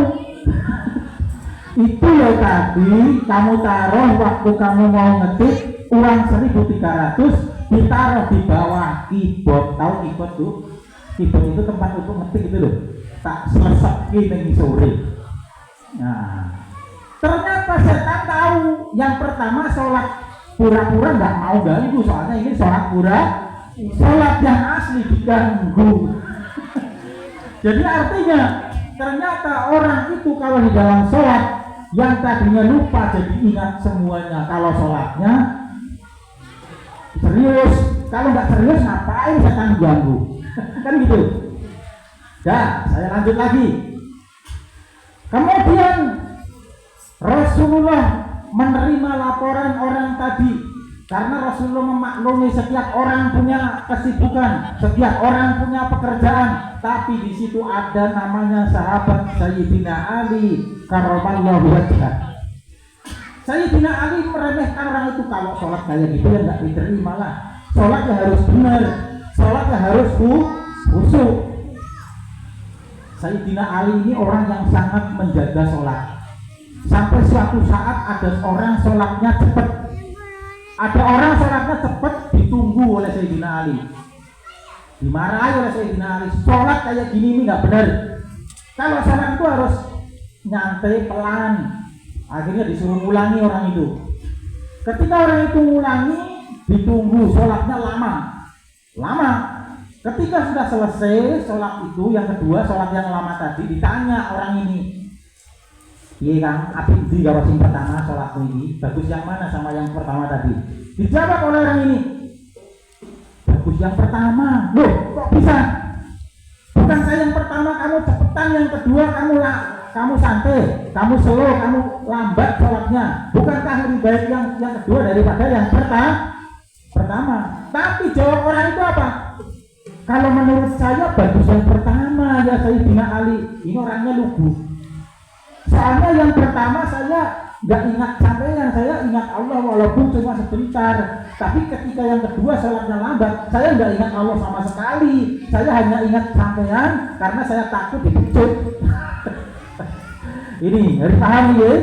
Itu loh tadi kamu taruh waktu kamu mau ngetik uang 1.300 ditaruh di bawah keyboard. Tahu keyboard tuh? Keyboard itu tempat untuk ngetik itu loh. Tak selesai ini sore. Nah, ternyata setan tahu. Yang pertama sholat pura-pura nggak mau ganggu, soalnya ini sholat pura. Sholat yang asli diganggu. Jadi artinya ternyata orang itu kalau di dalam sholat yang tadinya lupa jadi ingat semuanya. Kalau sholatnya serius, kalau nggak serius ngapain setan ganggu? Kan gitu. Dah, saya lanjut lagi. Kemudian Rasulullah menerima laporan orang tadi, karena Rasulullah memaklumi setiap orang punya kesibukan, setiap orang punya pekerjaan. Tapi di situ ada namanya sahabat Sayyidina Ali karramallahu wajhah. Sayyidina Ali meremehkan orang itu. Kalau sholat kayak gitu ya nggak diterima lah. Sholatnya harus benar, sholatnya harus khusyuk. Sayyidina Ali ini orang yang sangat menjaga sholat. Sampai suatu saat ada orang sholatnya cepat. Ada orang sholatnya cepat ditunggu oleh Sayyidina Ali. Dimarahi oleh Sayyidina Ali. Sholat kayak gini ini nggak benar. Kalau sholat itu harus nyantai pelan. Akhirnya disuruh ulangi orang itu. Ketika orang itu ulangi, ditunggu sholatnya lama. Ketika sudah selesai sholat itu, yang kedua sholat yang lama tadi, ditanya orang ini, Iya Kang, apik ndi karo sing pertama salatmu ini? Bagus yang mana sama yang pertama tadi? Dijawab oleh orang ini. Bagus yang pertama. Loh, kok bisa? Bukan saya yang pertama kamu cepetan, yang kedua kamu santai, kamu slow, kamu lambat sholatnya. Bukankah lebih baik yang kedua daripada yang pertama? Tapi jawab orang itu apa? Kalau menurut saya bagus yang pertama ya Sayyidina Ali. Ini orangnya lugu. Soalnya yang pertama saya nggak ingat sampean, saya ingat Allah walaupun cuma sebentar. Tapi ketika yang kedua sholatnya lambat, saya nggak ingat Allah sama sekali. Saya hanya ingat sampean karena saya takut dipecut. Ini harus paham ya.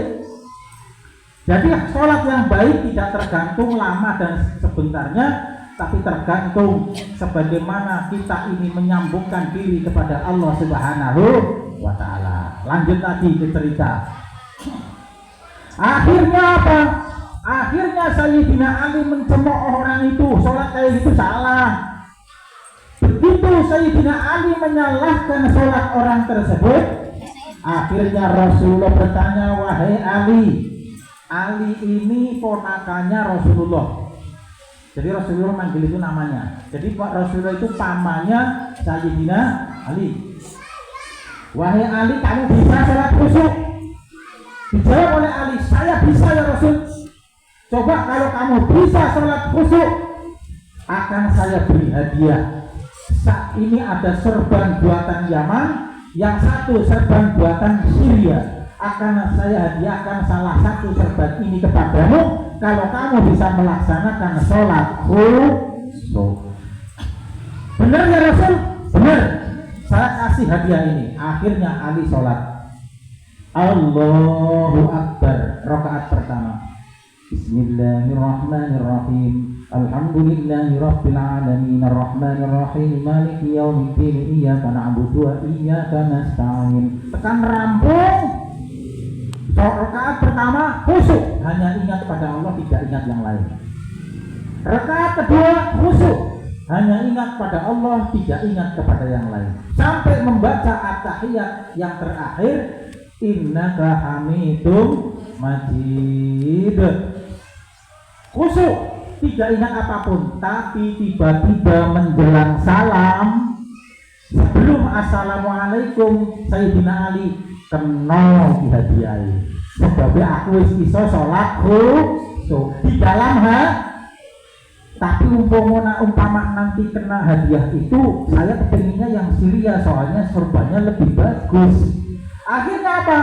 Jadi sholat yang baik tidak tergantung lama dan sebentarnya, tapi tergantung sebagaimana kita ini menyambungkan diri kepada Allah Subhanahu wa Ta'ala. Lanjut lagi ke cerita. Akhirnya apa? Akhirnya Sayyidina Ali mencemooh orang itu, sholat kayak itu salah. Begitu Sayyidina Ali menyalahkan sholat orang tersebut, akhirnya Rasulullah bertanya, wahai Ali. Ali ini ponakannya Rasulullah. Jadi Rasulullah manggil itu namanya. Jadi Pak Rasulullah itu pamannya Sayyidina Ali. Wahai Ali, kamu bisa sholat khusyuk? Dijawab oleh Ali, saya bisa ya Rasul. Coba kalau kamu bisa sholat khusyuk, akan saya beri hadiah. Saat ini ada serban buatan Yaman, yang satu serban buatan Syria. Akan saya hadiahkan salah satu serban ini kepadamu kalau kamu bisa melaksanakan sholat khusyuk. Benar ya Rasul? Benar. Saya kasih hadiah ini. Akhirnya Ali sholat. Allahu Akbar. Rakaat pertama. Bismillahirrahmanirrahim. Alhamdulillahirabbil alamin arrahmanir rahim maliki yaumiddin iyyaka na'budu wa iyyaka nasta'in. Tekan rampung. Rakaat pertama khusyuk, hanya ingat pada Allah, tidak ingat yang lain. Rakaat kedua khusyuk, hanya ingat pada Allah, tidak ingat kepada yang lain. Sampai membaca at-tahiyat yang terakhir, innaka hamidum majid. Khusyuk, tidak ingat apapun, tapi tiba-tiba menjelang salam, sebelum assalamualaikum, Sayyidina Ali kena dihadiahi. Sebabnya aku iso sholat khusyuk di dalam tapi umpama nanti kena hadiah itu, saya kepenginnya yang Syria, soalnya serbannya lebih bagus. Akhirnya apa?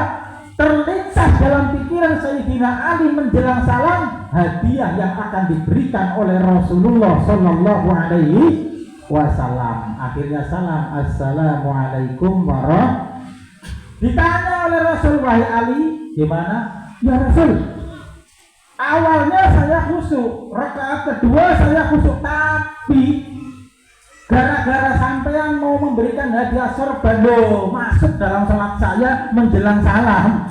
Terlintas dalam pikiran Sayyidina Ali menjelang salam, hadiah yang akan diberikan oleh Rasulullah Sallallahu Alaihi Wasallam. Akhirnya salam, assalamualaikum warahmatullahi. Ditanya oleh Rasul, wahai Ali, gimana? Ya Rasul, awalnya saya khusyuk, rakaat kedua saya khusyuk, tapi gara-gara sampean mau memberikan hadiah serban masuk dalam salat saya menjelang salam.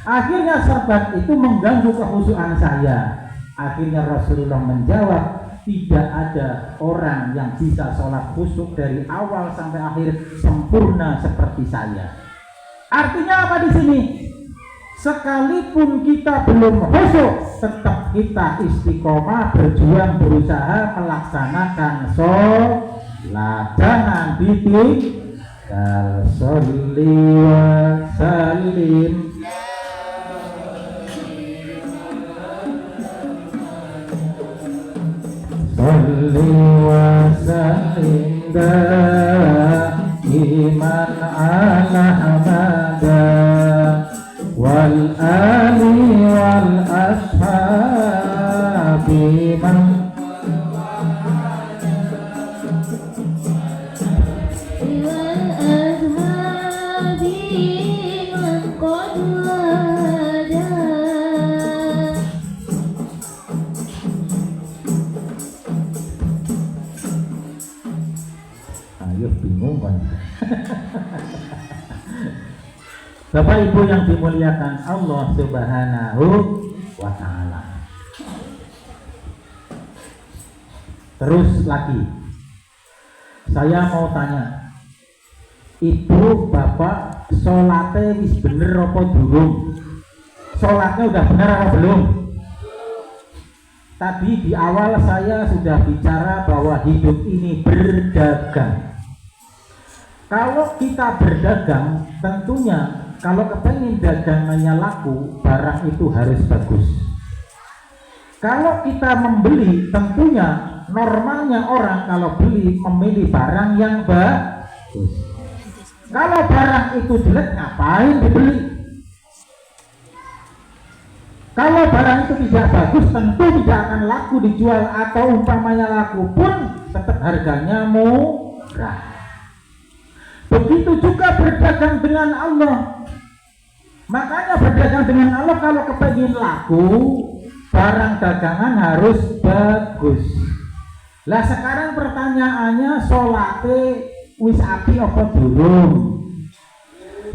Akhirnya serban itu mengganggu kekhusyukan saya. Akhirnya Rasulullah menjawab, tidak ada orang yang bisa sholat khusyuk dari awal sampai akhir sempurna seperti saya. Artinya apa di sini? Sekalipun kita belum khusyuk, tetap kita istiqomah berjuang berusaha melaksanakan sholat. Jangan ditinggal. Sholli wa sallim. Sholli wa sallim iman ala hamada wal ali wal ashabi man Bapak Ibu yang dimuliakan Allah Subhanahu wa Ta'ala. Terus lagi, saya mau tanya, Ibu, bapak, sholatnya wis bener apa durung? Sholatnya udah bener apa belum? Tadi di awal saya sudah bicara bahwa hidup ini berdagang. Kalau kita berdagang, tentunya kalau kepengen dagangannya laku, barang itu harus bagus. Kalau kita membeli, tentunya normalnya orang kalau beli memilih barang yang bagus. Kalau barang itu jelek, ngapain dibeli? Kalau barang itu tidak bagus, tentu tidak akan laku dijual, atau umpamanya laku pun tetap harganya murah. Begitu juga berdagang dengan Allah. Makanya berdagang dengan Allah, kalau kepengin laku, barang dagangan harus bagus. Lah sekarang pertanyaannya, sholatnya wis api apa durung?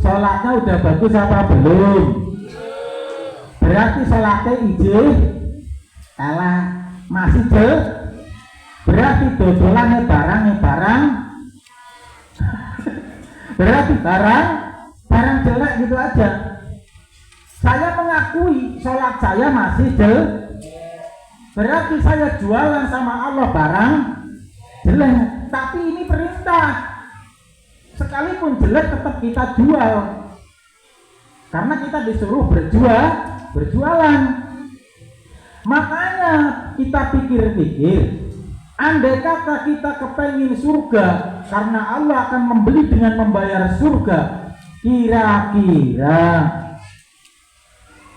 Sholatnya udah bagus apa belum? Berarti sholatnya ijih kalah masih jelek. Berarti dodolannya barang berarti barang jelek gitu aja. Saya mengakui sholat saya masih jelek, berarti saya jualan sama Allah barang jelek. Tapi ini perintah, sekalipun jelek tetap kita jual, karena kita disuruh berjualan. Makanya kita pikir-pikir, andai kata kita kepengen surga, karena Allah akan membeli dengan membayar surga, kira-kira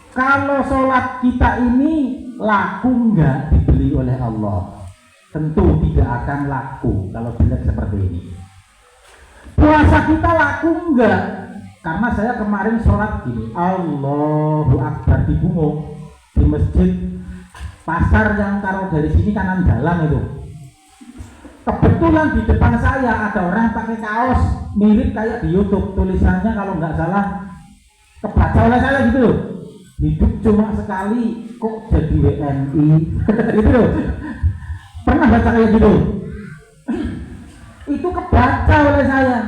kalau sholat kita ini laku nggak dibeli oleh Allah? Tentu tidak akan laku kalau jelek seperti ini. Puasa kita laku nggak? Karena saya kemarin sholat gini, Allahu Akbar di Bungo, di masjid pasar yang kalau dari sini kanan jalan itu. Kebetulan di depan saya ada orang pakai kaos mirip kayak di YouTube, tulisannya kalau nggak salah kebaca oleh saya gitu, hidup cuma sekali kok jadi WNI gitu. Pernah baca kayak gitu? Itu kebaca oleh saya.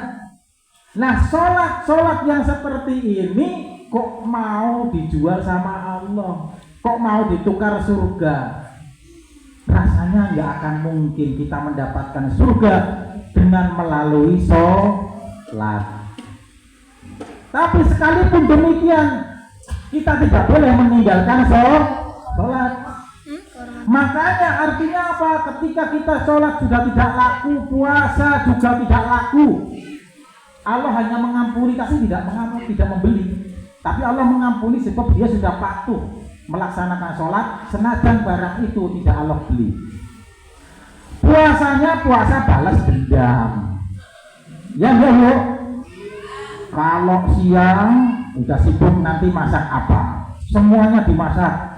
Nah, sholat yang seperti ini kok mau dijual sama Allah, kok mau ditukar surga? Rasanya nggak akan mungkin kita mendapatkan surga dengan melalui sholat. Tapi sekalipun demikian, kita tidak boleh meninggalkan sholat. Makanya artinya apa? Ketika kita sholat sudah tidak laku, puasa juga tidak laku. Allah hanya mengampuni, tapi tidak membeli. Tapi Allah mengampuni sebab dia sudah patuh melaksanakan sholat, senajan barang itu tidak Allah beli. Puasanya puasa balas dendam. Ya Bu. Kalau siang udah sibuk nanti masak apa? Semuanya dimasak.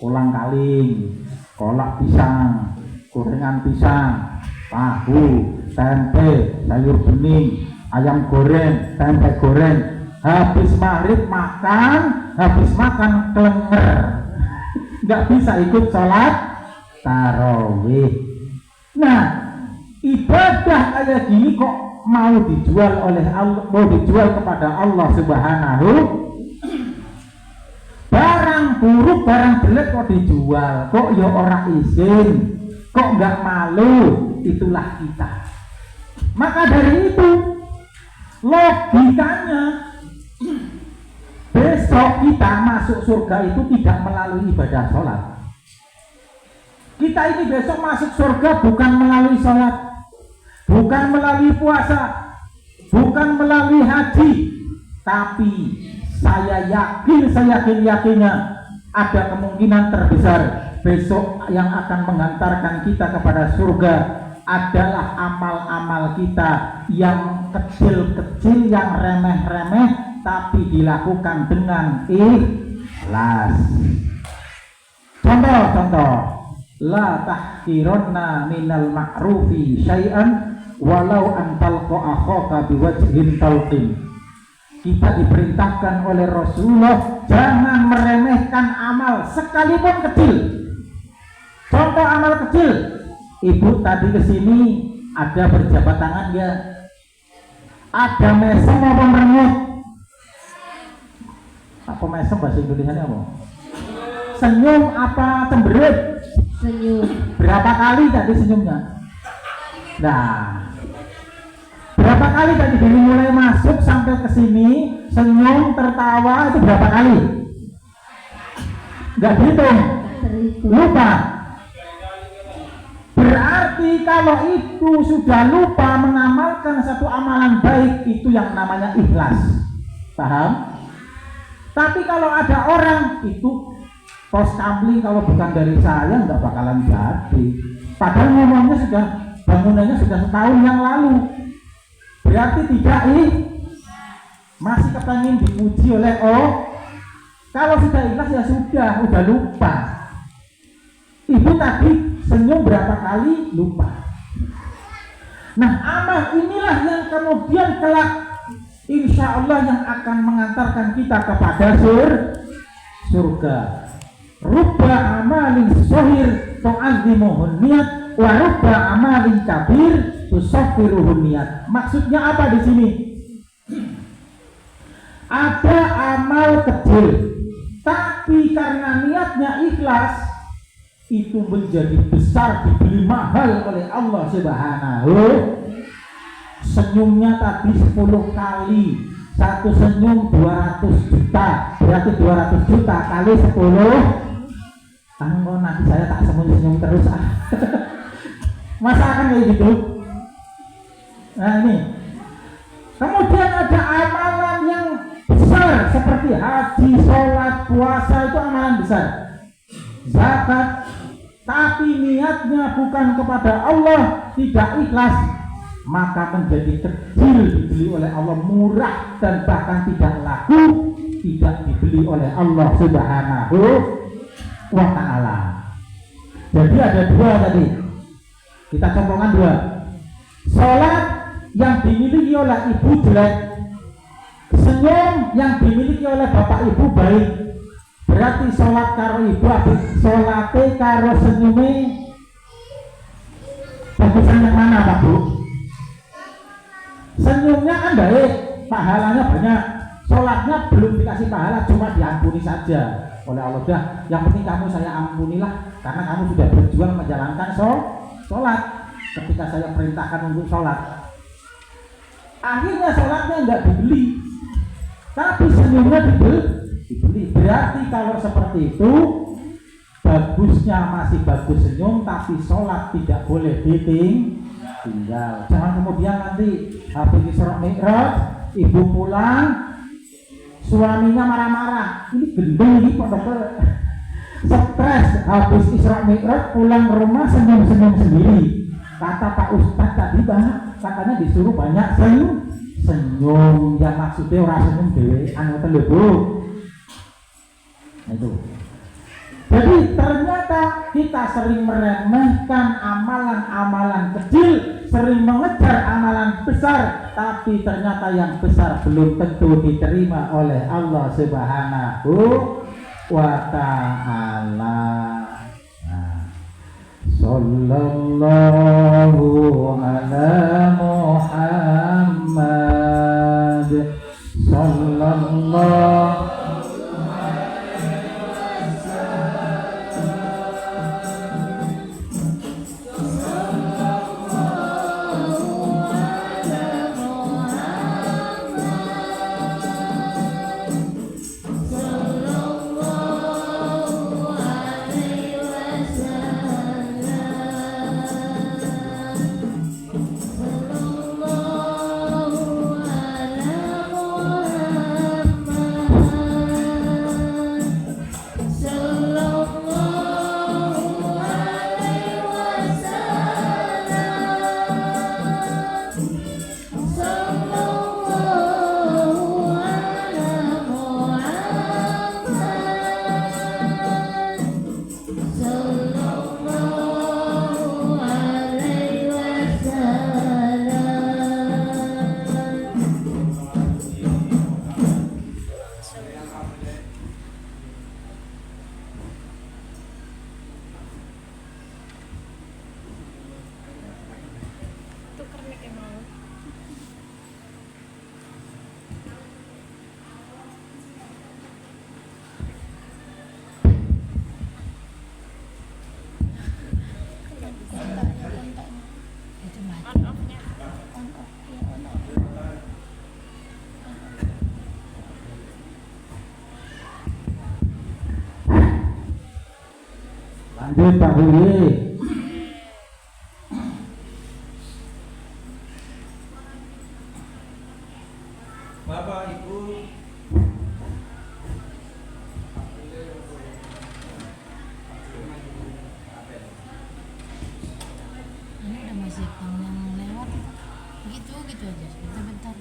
Kolang-kaling, kolak pisang, gorengan pisang, tahu, tempe, sayur bening, ayam goreng, tempe goreng. Habis maghrib makan, habis makan kelenger, nggak bisa ikut sholat tarawih. Nah, ibadah kayak gini kok mau dijual oleh Allah, mau dijual kepada Allah Subhanahu. Barang buruk, barang jelek kok dijual, kok ya orang izin, kok nggak malu. Itulah kita. Maka dari itu logikanya besok kita masuk surga itu tidak melalui ibadah sholat. Kita ini besok masuk surga bukan melalui sholat, bukan melalui puasa, bukan melalui haji, tapi saya yakinnya ada kemungkinan terbesar besok yang akan mengantarkan kita kepada surga adalah amal-amal kita yang kecil-kecil, yang remeh-remeh, tapi dilakukan dengan ikhlas. Contoh, la tahqirunna minal ma'rufi syai'an walau an talqa akhaka biwajhin talqin. Kita diperintahkan oleh Rasulullah jangan meremehkan amal sekalipun kecil. Contoh amal kecil, ibu tadi kesini ada berjabat tangan ya, Ada mesem apa merengut? Apa mesem bahasa Indonesia apa? Senyum apa cemberut? Senyum. Berapa kali tadi senyumnya? Nah, berapa kali tadi dari mulai masuk sampai ke sini senyum tertawa itu berapa kali? Nggak dihitung, lupa. Berarti kalau itu sudah lupa mengamalkan satu amalan baik, itu yang namanya ikhlas. Paham? Tapi kalau ada orang itu pos kamling, kalau bukan dari saya nggak bakalan jadi. Padahal ngomongnya sudah, bangunannya sudah setahun yang lalu. Berarti tidak masih kepengen dipuji oleh kalau sudah ikhlas ya sudah, udah lupa. Ibu tadi senyum berapa kali lupa. Nah, amal inilah yang kemudian kelak insya Allah yang akan mengantarkan kita kepada surga. Rubba amalin sohir tu'azimuhun niat, wa rubba amalin kabir tusaffiruhun niat. Maksudnya apa di sini? Ada amal kecil, tapi karena niatnya ikhlas, itu menjadi besar, dibeli mahal oleh Allah Subhanahu. Senyumnya tadi 10 kali, satu senyum 200 juta, berarti 200 juta kali 10. Nanti saya tak senyum terus masa akan kayak gitu. Nah ini, kemudian ada amalan yang besar seperti haji, sholat, puasa, itu amalan besar. Zakat, tapi niatnya bukan kepada Allah, tidak ikhlas, maka menjadi kecil, dibeli oleh Allah murah dan bahkan tidak laku, tidak dibeli oleh Allah Subhanahu wa ta'ala. Jadi ada dua tadi, kita contohkan dua. Sholat yang dimiliki oleh ibu jelek, senyum yang dimiliki oleh bapak ibu baik. Berarti sholat karo ibu habis sholate karo senyume bagusan yang mana Pak Bu? Senyumnya kan baik, pahalanya banyak. Sholatnya belum dikasih pahala, cuma diampuni saja oleh Allah. Dah, yang penting kamu saya ampunilah karena kamu sudah berjuang menjalankan sholat ketika saya perintahkan untuk sholat. Akhirnya sholatnya enggak dibeli, tapi senyumnya dibeli. Berarti kalau seperti itu, bagusnya masih bagus senyum, tapi sholat tidak boleh ditinggal. Jangan kemudian nanti habis Isra Mi'raj, ibu pulang, suaminya marah-marah. Ini gendeng ini pondok stres, habis Isra Mi'raj pulang ke rumah senyum-senyum sendiri. Kata Pak Ustadz tadi katanya disuruh banyak senyum, yang maksudnya orang senyum dewe anu telebu. Nah itu. Jadi ternyata kita sering meremehkan amalan-amalan kecil, sering mengejar amalan besar, tapi ternyata yang besar belum tentu diterima oleh Allah Subhanahu wa ta'ala. Sallallahu ala Muhammad, sallallahu Lanjut Pak Huli. Bapak Ibu ini ada masih yang lewat gitu aja bentar-bentar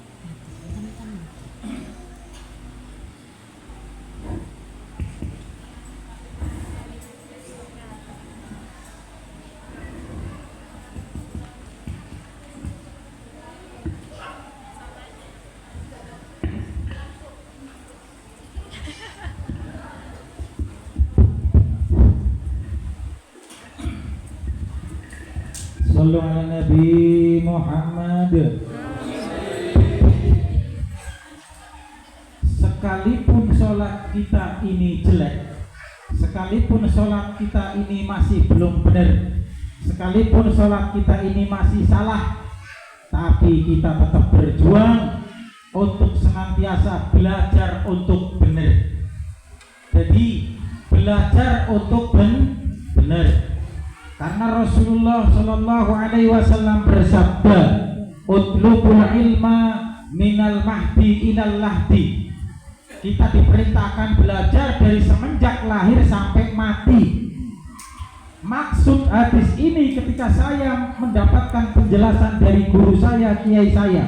Sallu ala Nabi Muhammad. Sekalipun sholat kita ini jelek, sekalipun sholat kita ini masih belum benar, sekalipun sholat kita ini masih salah, tapi kita tetap berjuang untuk senantiasa belajar untuk benar. Jadi belajar untuk benar. Karena Rasulullah Shallallahu Alaihi Wasallam bersabda, "Utlubul ilma minal mahdi ilal lahdi." Kita diperintahkan belajar dari semenjak lahir sampai mati. Maksud hadis ini ketika saya mendapatkan penjelasan dari guru saya, kiai saya.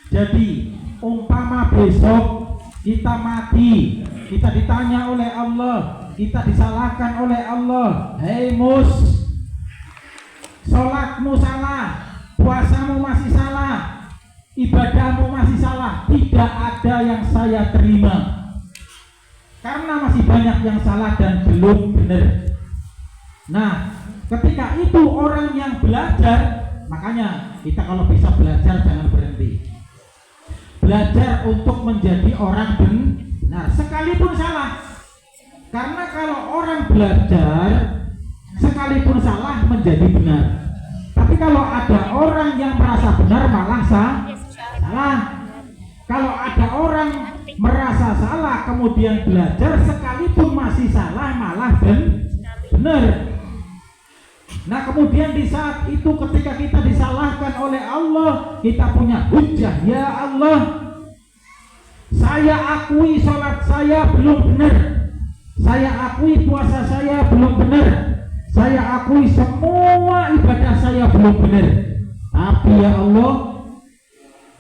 Jadi umpama besok kita mati, kita ditanya oleh Allah, kita disalahkan oleh Allah, "Hei mus, sholatmu salah, puasamu masih salah, ibadahmu masih salah." Tidak ada yang saya terima, karena masih banyak yang salah dan belum benar. Nah, ketika itu orang yang belajar, makanya kita kalau bisa belajar jangan berhenti. Belajar untuk menjadi orang benar sekalipun salah. Karena kalau orang belajar sekalipun salah menjadi benar. Tapi kalau ada orang yang merasa benar malah salah. Kalau ada orang merasa salah kemudian belajar sekalipun masih salah malah benar. Nah kemudian di saat itu ketika kita disalahkan oleh Allah, kita punya hujah, ya Allah, saya akui sholat saya belum benar, saya akui puasa saya belum benar, saya akui semua ibadah saya belum benar. Tapi ya Allah,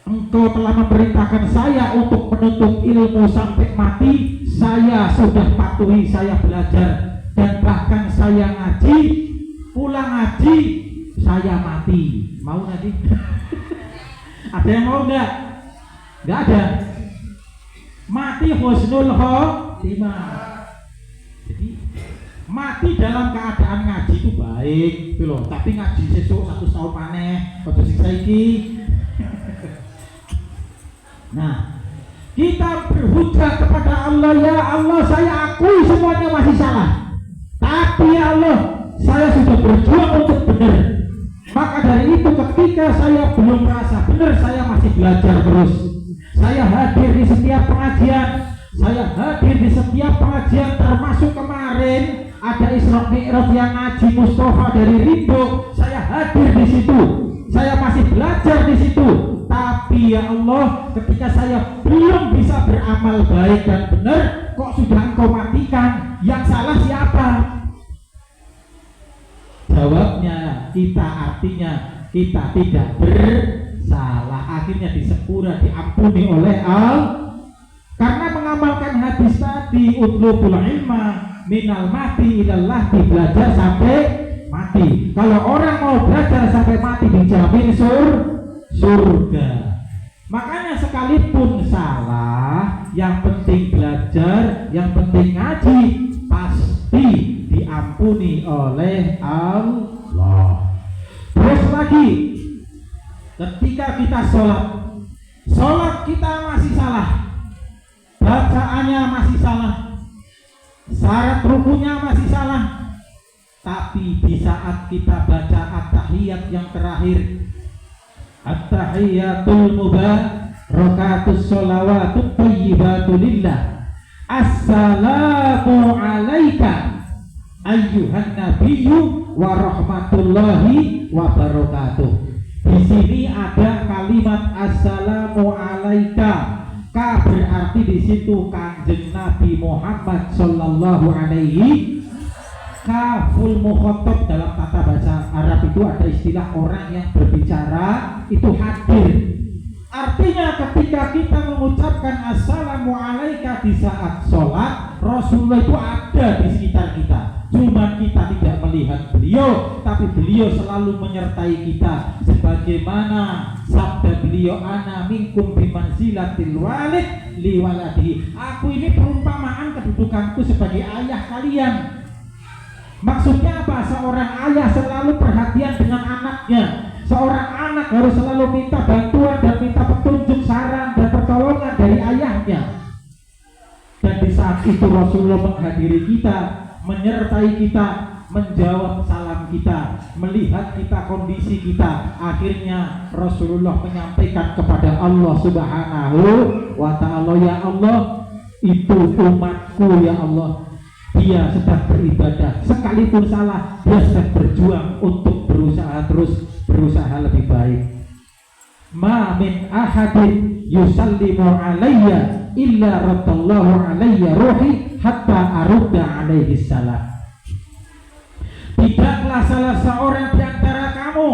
Engkau telah memerintahkan saya untuk menuntut ilmu sampai mati. Saya sudah patuhi, saya belajar, dan bahkan saya ngaji, pulang ngaji, saya mati. Mau nanti? Ada yang mau enggak? Enggak ada. Mati husnul khotimah. Jadi mati dalam keadaan ngaji itu baik, gitu loh. Tapi ngaji sesuk 1 tahun maneh, padha siksa iki. Nah, kita berhujjah kepada Allah, ya Allah, saya akui semuanya masih salah. Tapi ya Allah, saya sudah berjuang untuk benar. Maka dari itu ketika saya belum merasa benar, saya masih belajar terus. Saya hadir di setiap pengajian, saya hadir di setiap pengajian, termasuk kemarin ada Isra Mi'raj yang ngaji Mustafa dari Rindo. Saya hadir di situ, saya masih belajar di situ. Tapi ya Allah, ketika saya belum bisa beramal baik dan benar, kok sudah Engkau matikan? Yang salah siapa? Jawabnya kita, artinya kita tidak bersalah. Akhirnya disepura, diampuni oleh Allah. Karena mengamalkan hadis tadi, utlubul ilma minal mati ilallah, belajar sampai mati. Kalau orang mau belajar sampai mati dijamin surga. Makanya sekalipun salah, yang penting belajar, yang penting ngaji, pasti diampuni oleh Allah. Terus lagi, ketika kita sholat kita masih salah, bacaannya masih salah, syarat rukunya masih salah. Tapi di saat kita baca at-tahiyat yang terakhir, at-tahiyatul mubarakatus sholawatut thayyibatu lillah, assalamu alaika ayyuhan nabiyyu wa rahmatullahi wa barakatuh. Di sini ada kalimat assalamu alaika. Ka berarti di situ Kanjeng Nabi Muhammad sallallahu alaihi. Kaful mukhatab dalam tata bahasa Arab itu ada istilah orang yang berbicara itu hadir. Artinya ketika kita mengucapkan assalamu alaika di saat sholat, Rasulullah itu ada di sekitar kita. Cuma kita tidak melihat beliau, tapi beliau selalu menyertai kita. Sebagaimana sabda beliau, ana minkum bimanzilatil walid li waladihi. Aku ini perumpamaan kedudukanku sebagai ayah kalian. Maksudnya apa? Seorang ayah selalu perhatian dengan anaknya. Seorang anak harus selalu minta bantuan dan minta petunjuk, saran dan pertolongan dari ayahnya. Dan di saat itu Rasulullah menghadiri kita, menyertai kita, menjawab salam kita, melihat kita kondisi kita. Akhirnya Rasulullah menyampaikan kepada Allah Subhanahu wa ta'ala, ya Allah, itu umatku ya Allah. Dia sedang beribadah, sekalipun salah dia sedang berjuang untuk berusaha lebih baik. Ma min ahadin yusallimu alayya illa raddallahu alayya ruhi hatta arudda alaihi salam. Tidaklah salah seorang di antara kamu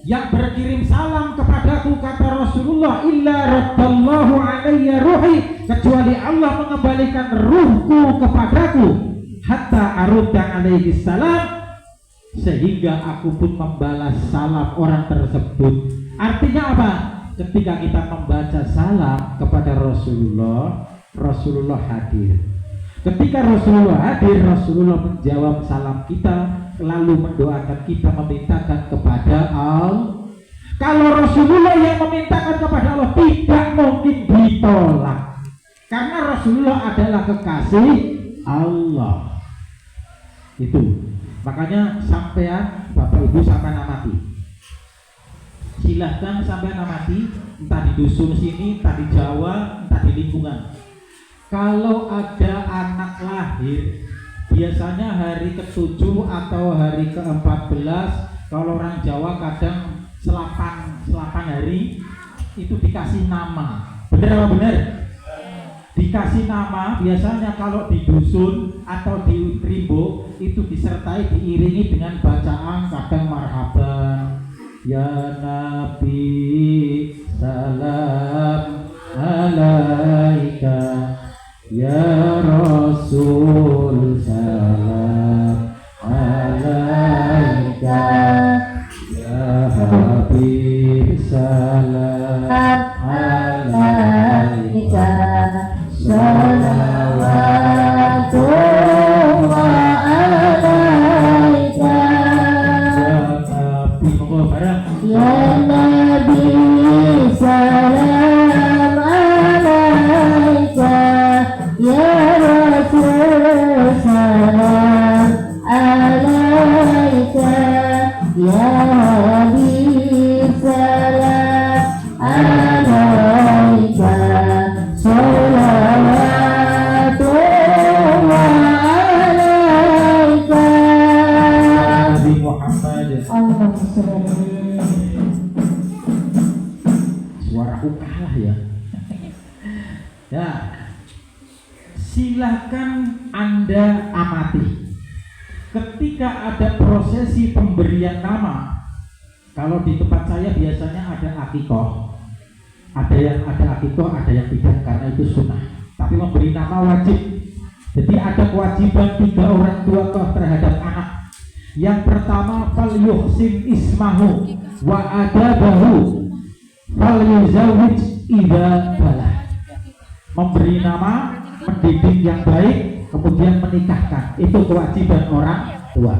yang berkirim salam kepadaku, kata Rasulullah, illa raddallahu alayya ruhi, kecuali Allah mengembalikan ruhku kepadaku, hatta arudda alaihi salam, sehingga aku pun membalas salam orang tersebut. Artinya apa? Ketika kita membaca salam kepada Rasulullah, Rasulullah hadir. Ketika Rasulullah hadir, Rasulullah menjawab salam kita, lalu mendoakan kita, memintakan kepada Allah. Kalau Rasulullah yang memintakan kepada Allah, tidak mungkin ditolak, karena Rasulullah adalah kekasih Allah. Itu makanya sampean Bapak Ibu sampean amati, silahkan sampean amati, entah di dusun sini, entah di Jawa, entah di lingkungan. Kalau ada anak lahir, biasanya hari ke-7 atau hari ke-14, kalau orang Jawa kadang selapan hari itu dikasih nama. Bener apa bener? Dikasih nama, biasanya kalau di dusun atau di rimbo itu disertai, diiringi dengan bacaan kadang marhaban, ya Nabi salam alaika, ya Rasul salam alaika, ya Habib salam alaika, salawatullah alaika, ya Nabi salam alaika, ya Rasul salam alaika, ya Habib salam alaika, salawatullah alaika. Nabi Muhammad. Suaraku kalah ya. Ya, silahkan Anda amati. Ketika ada prosesi pemberian nama, kalau di tempat saya biasanya ada akikoh. Ada yang ada akikoh, ada yang tidak, karena itu sunnah. Tapi memberi nama wajib. Jadi ada kewajiban 3 orang tua terhadap anak. Yang pertama, fal yuhsin ismahu wa adabahu fal yuzawwij idza balah. Memberi nama, mendidik yang baik, kemudian menikahkan. Itu kewajiban orang tua.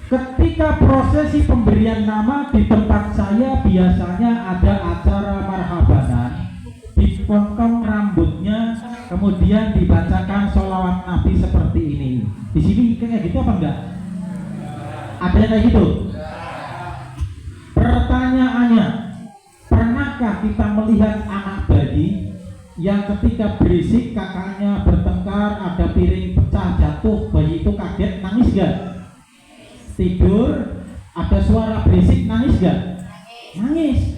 Ketika prosesi pemberian nama di tempat saya biasanya ada acara marhabanan, dipotong rambutnya, kemudian dibacakan sholawat Nabi seperti ini. Di sini kayak gitu apa enggak? Ada yang kayak gitu? Pertanyaannya, pernahkah kita melihat anak bayi yang ketika berisik kakaknya bertengkar, ada piring pecah jatuh, bayi itu kaget nangis gak? Tidur, ada suara berisik, nangis gak? Nangis.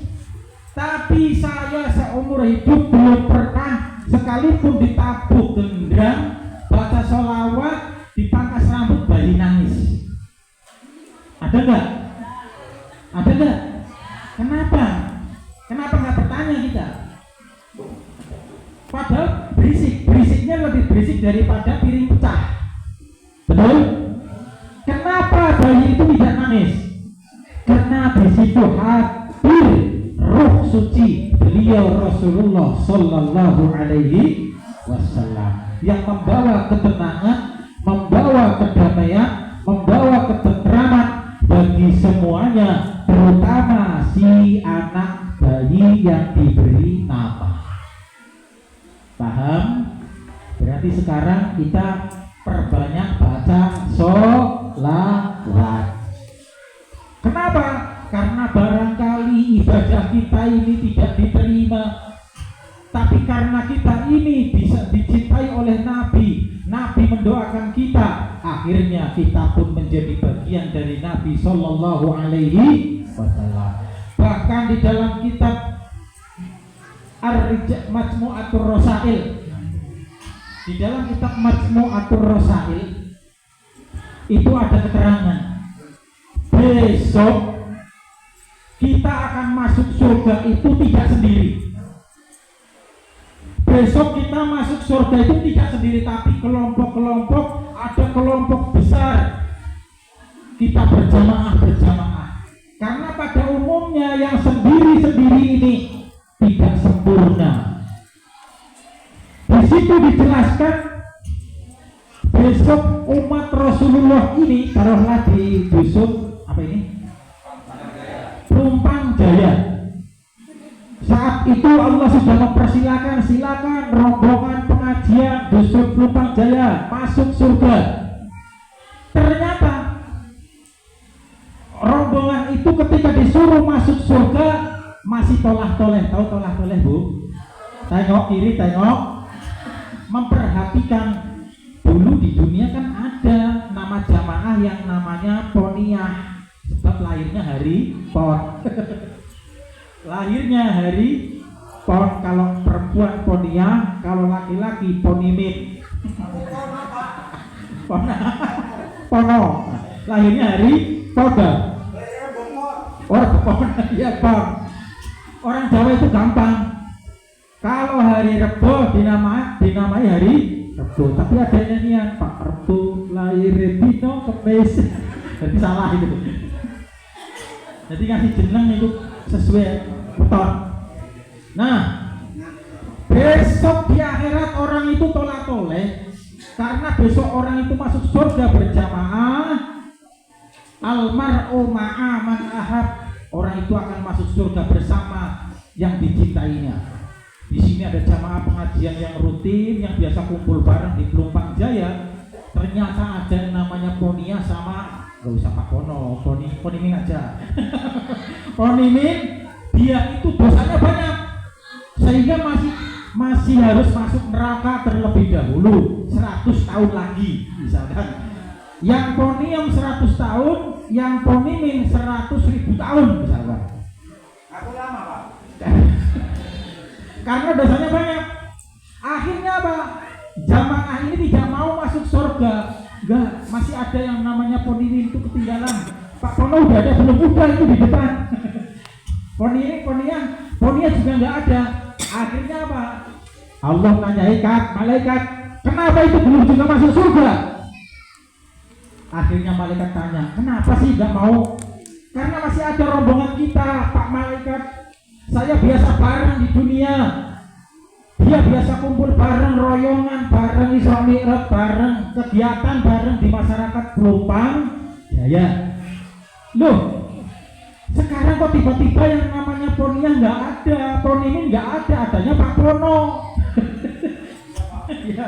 Tapi saya seumur hidup belum pernah sekalipun ditabuk gendang, baca sholawat, dipangkas rambut bayi nangis. Ada gak? Ada gak? Kenapa? Kenapa nggak bertanya kita? Padahal berisiknya lebih berisik daripada piring pecah. Betul? Kenapa bayi itu tidak nangis? Karena di situ hadir ruh suci beliau Rasulullah Sallallahu Alaihi Wasallam yang membawa ketenangan, membawa kedamaian, membawa ketentraman bagi semuanya, terutama si anak bayi yang diberi nama. Paham? Berarti sekarang kita perbanyak baca sholawat. Kenapa? Karena barangkali ibadah kita ini tidak diterima, tapi karena kita ini bisa dicintai oleh Nabi, Nabi mendoakan kita, akhirnya kita pun menjadi bagian dari Nabi Sallallahu Alaihi Wasallam. Bahkan di dalam kitab Majmu'atur Rasail, di dalam kitab Majmu'atur Rasail itu ada keterangan besok kita akan masuk surga itu tidak sendiri. Besok kita masuk surga itu tidak sendiri, tapi kelompok-kelompok, ada kelompok besar. Kita berjamaah. Karena pada umumnya yang sendiri-sendiri ini tidak sempurna. Di situ dijelaskan besok umat Rasulullah ini taruhlah di dusun apa ini? Pelumpang Jaya. Saat itu Allah sudah mempersilakan, silakan rombongan pengajian dusun Pelumpang Jaya masuk surga. Ternyata rombongan itu ketika disuruh masuk surga masih tolah-toleh. Tahu tolah-toleh, Bu? Tengok kiri, tengok. Memperhatikan. Dulu di dunia kan ada nama jamaah yang namanya Poniyah. Sebab lahirnya hari Pon. Lahirnya hari Pon. Kalau perempuan Poniyah, kalau laki-laki Ponimin. Pono. Lahirnya hari Toga. Orang Pon, ya Pon. Orang Jawa itu gampang. Kalau hari Rebo dinamai hari Rebo. Tapi ada nyanyian Pak Rebo lahir dino Kemis. Jadi salah itu. Jadi ngasih jeneng itu sesuai beton. Nah, besok di akhirat orang itu tolak-toleh karena besok orang itu masuk surga berjamaah. Almar'u ma'a man ahab. Orang itu akan masuk surga bersama yang dicintainya. Di sini ada jamaah pengajian yang rutin, yang biasa kumpul bareng di Pelumpang Jaya. Ternyata ada yang namanya Poniyah sama, gak usah Pak Pono, Ponimin aja. Ponimin, dia itu dosanya banyak, sehingga masih harus masuk neraka terlebih dahulu 100 tahun lagi, misalkan. Yang Poniyam 100 tahun, yang Ponimin 100.000 tahun, misalkan. Aku lama, Pak. Karena dosanya banyak. Akhirnya apa? Jamaah ini tidak mau masuk surga. Enggak, masih ada yang namanya Ponimin itu ketinggalan. Pak Pono udah ada belum? Udah itu di depan. Poniyah juga enggak ada. Akhirnya apa? Allah nanyai malaikat, kenapa itu belum juga masuk surga? Akhirnya malaikat tanya, kenapa sih enggak mau? Karena masih ada rombongan kita, Pak Malaikat. Saya biasa bareng di dunia. Dia biasa kumpul bareng, royongan bareng, Isra Mi'raj bareng, kegiatan bareng di masyarakat Pelumpang Jaya. Loh, sekarang kok tiba-tiba yang namanya Poniyah nggak ada, Ponimin nggak ada, adanya Pak Pono. Ya.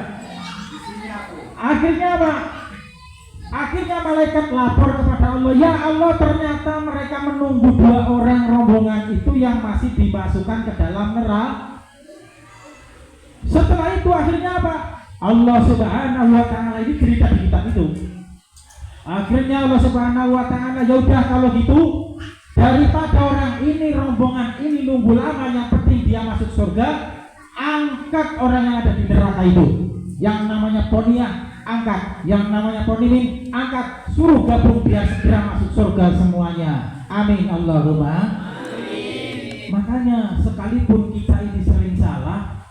Akhirnya apa? Akhirnya malaikat lapor kepada Allah, ya Allah, ternyata mereka menunggu 2 orang rombongan itu yang masih dimasukkan ke dalam neraka. Setelah itu akhirnya apa? Allah Subhanahu wa ta'ala ini cerita di kitab itu. Akhirnya Allah Subhanahu wa taala, ya udah kalau gitu daripada orang ini rombongan ini nunggu lama, yang penting dia masuk surga, angkat orang yang ada di neraka itu. Yang namanya Poniyah angkat, yang namanya Ponimin angkat, suruh gabung biar segera masuk surga semuanya. Amin Allahumma amin. Makanya sekalipun kita ini sering salah,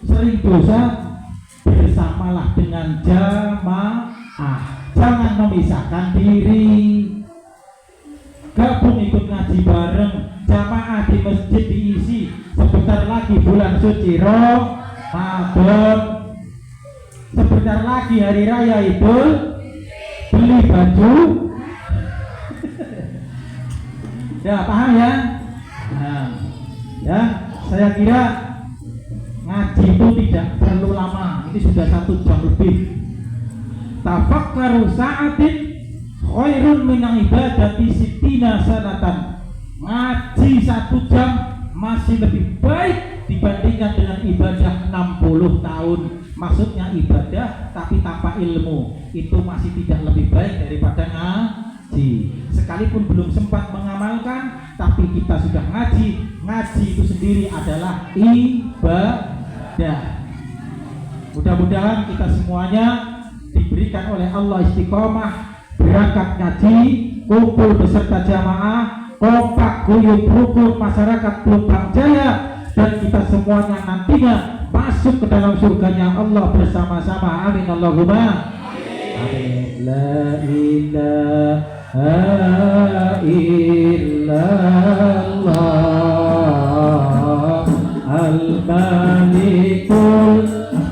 sering dosa, bersamalah dengan jamaah, jangan memisahkan diri. Gabung ikut ngaji bareng, jamaah di masjid diisi. Sebentar lagi bulan suci Ramadan, sebentar lagi hari raya Idul, beli baju. Ya paham ya? Nah, ya saya kira ngaji itu tidak perlu lama, ini sudah 1 jam lebih. Tafakkaru sa'atin khairun min ibadati sittina sanatan. Ngaji 1 jam masih lebih baik dibandingkan dengan ibadah 60 tahun. Maksudnya ibadah tapi tanpa ilmu, itu masih tidak lebih baik daripada ngaji. Sekalipun belum sempat mengamalkan, tapi kita sudah ngaji. Ngaji itu sendiri adalah ibadah. Mudah-mudahan kita semuanya diberikan oleh Allah istiqomah, berangkat ngaji, kumpul beserta jamaah, kompak guyup rukun masyarakat Plumbang Jaya, dan kita semuanya nantinya masuk ke dalam surganya Allah bersama-sama. Amin Allahumma amin. La ilaha illallah al-malikul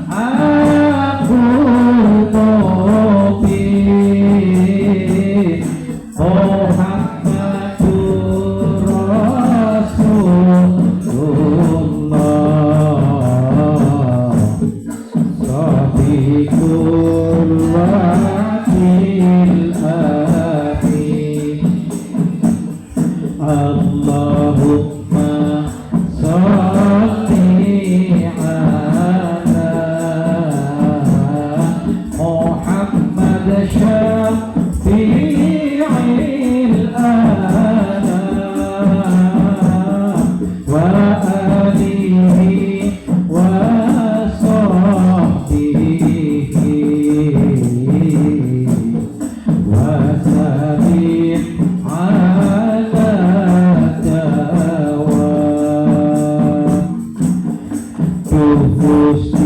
aqul mubin Muhammadur Rasulullah Sadiqul Wa'il Amin. Allahumma salli ala Muhammad syafi'il anam wa alihi wa sahbihi wa sallim ala dawam tufusikum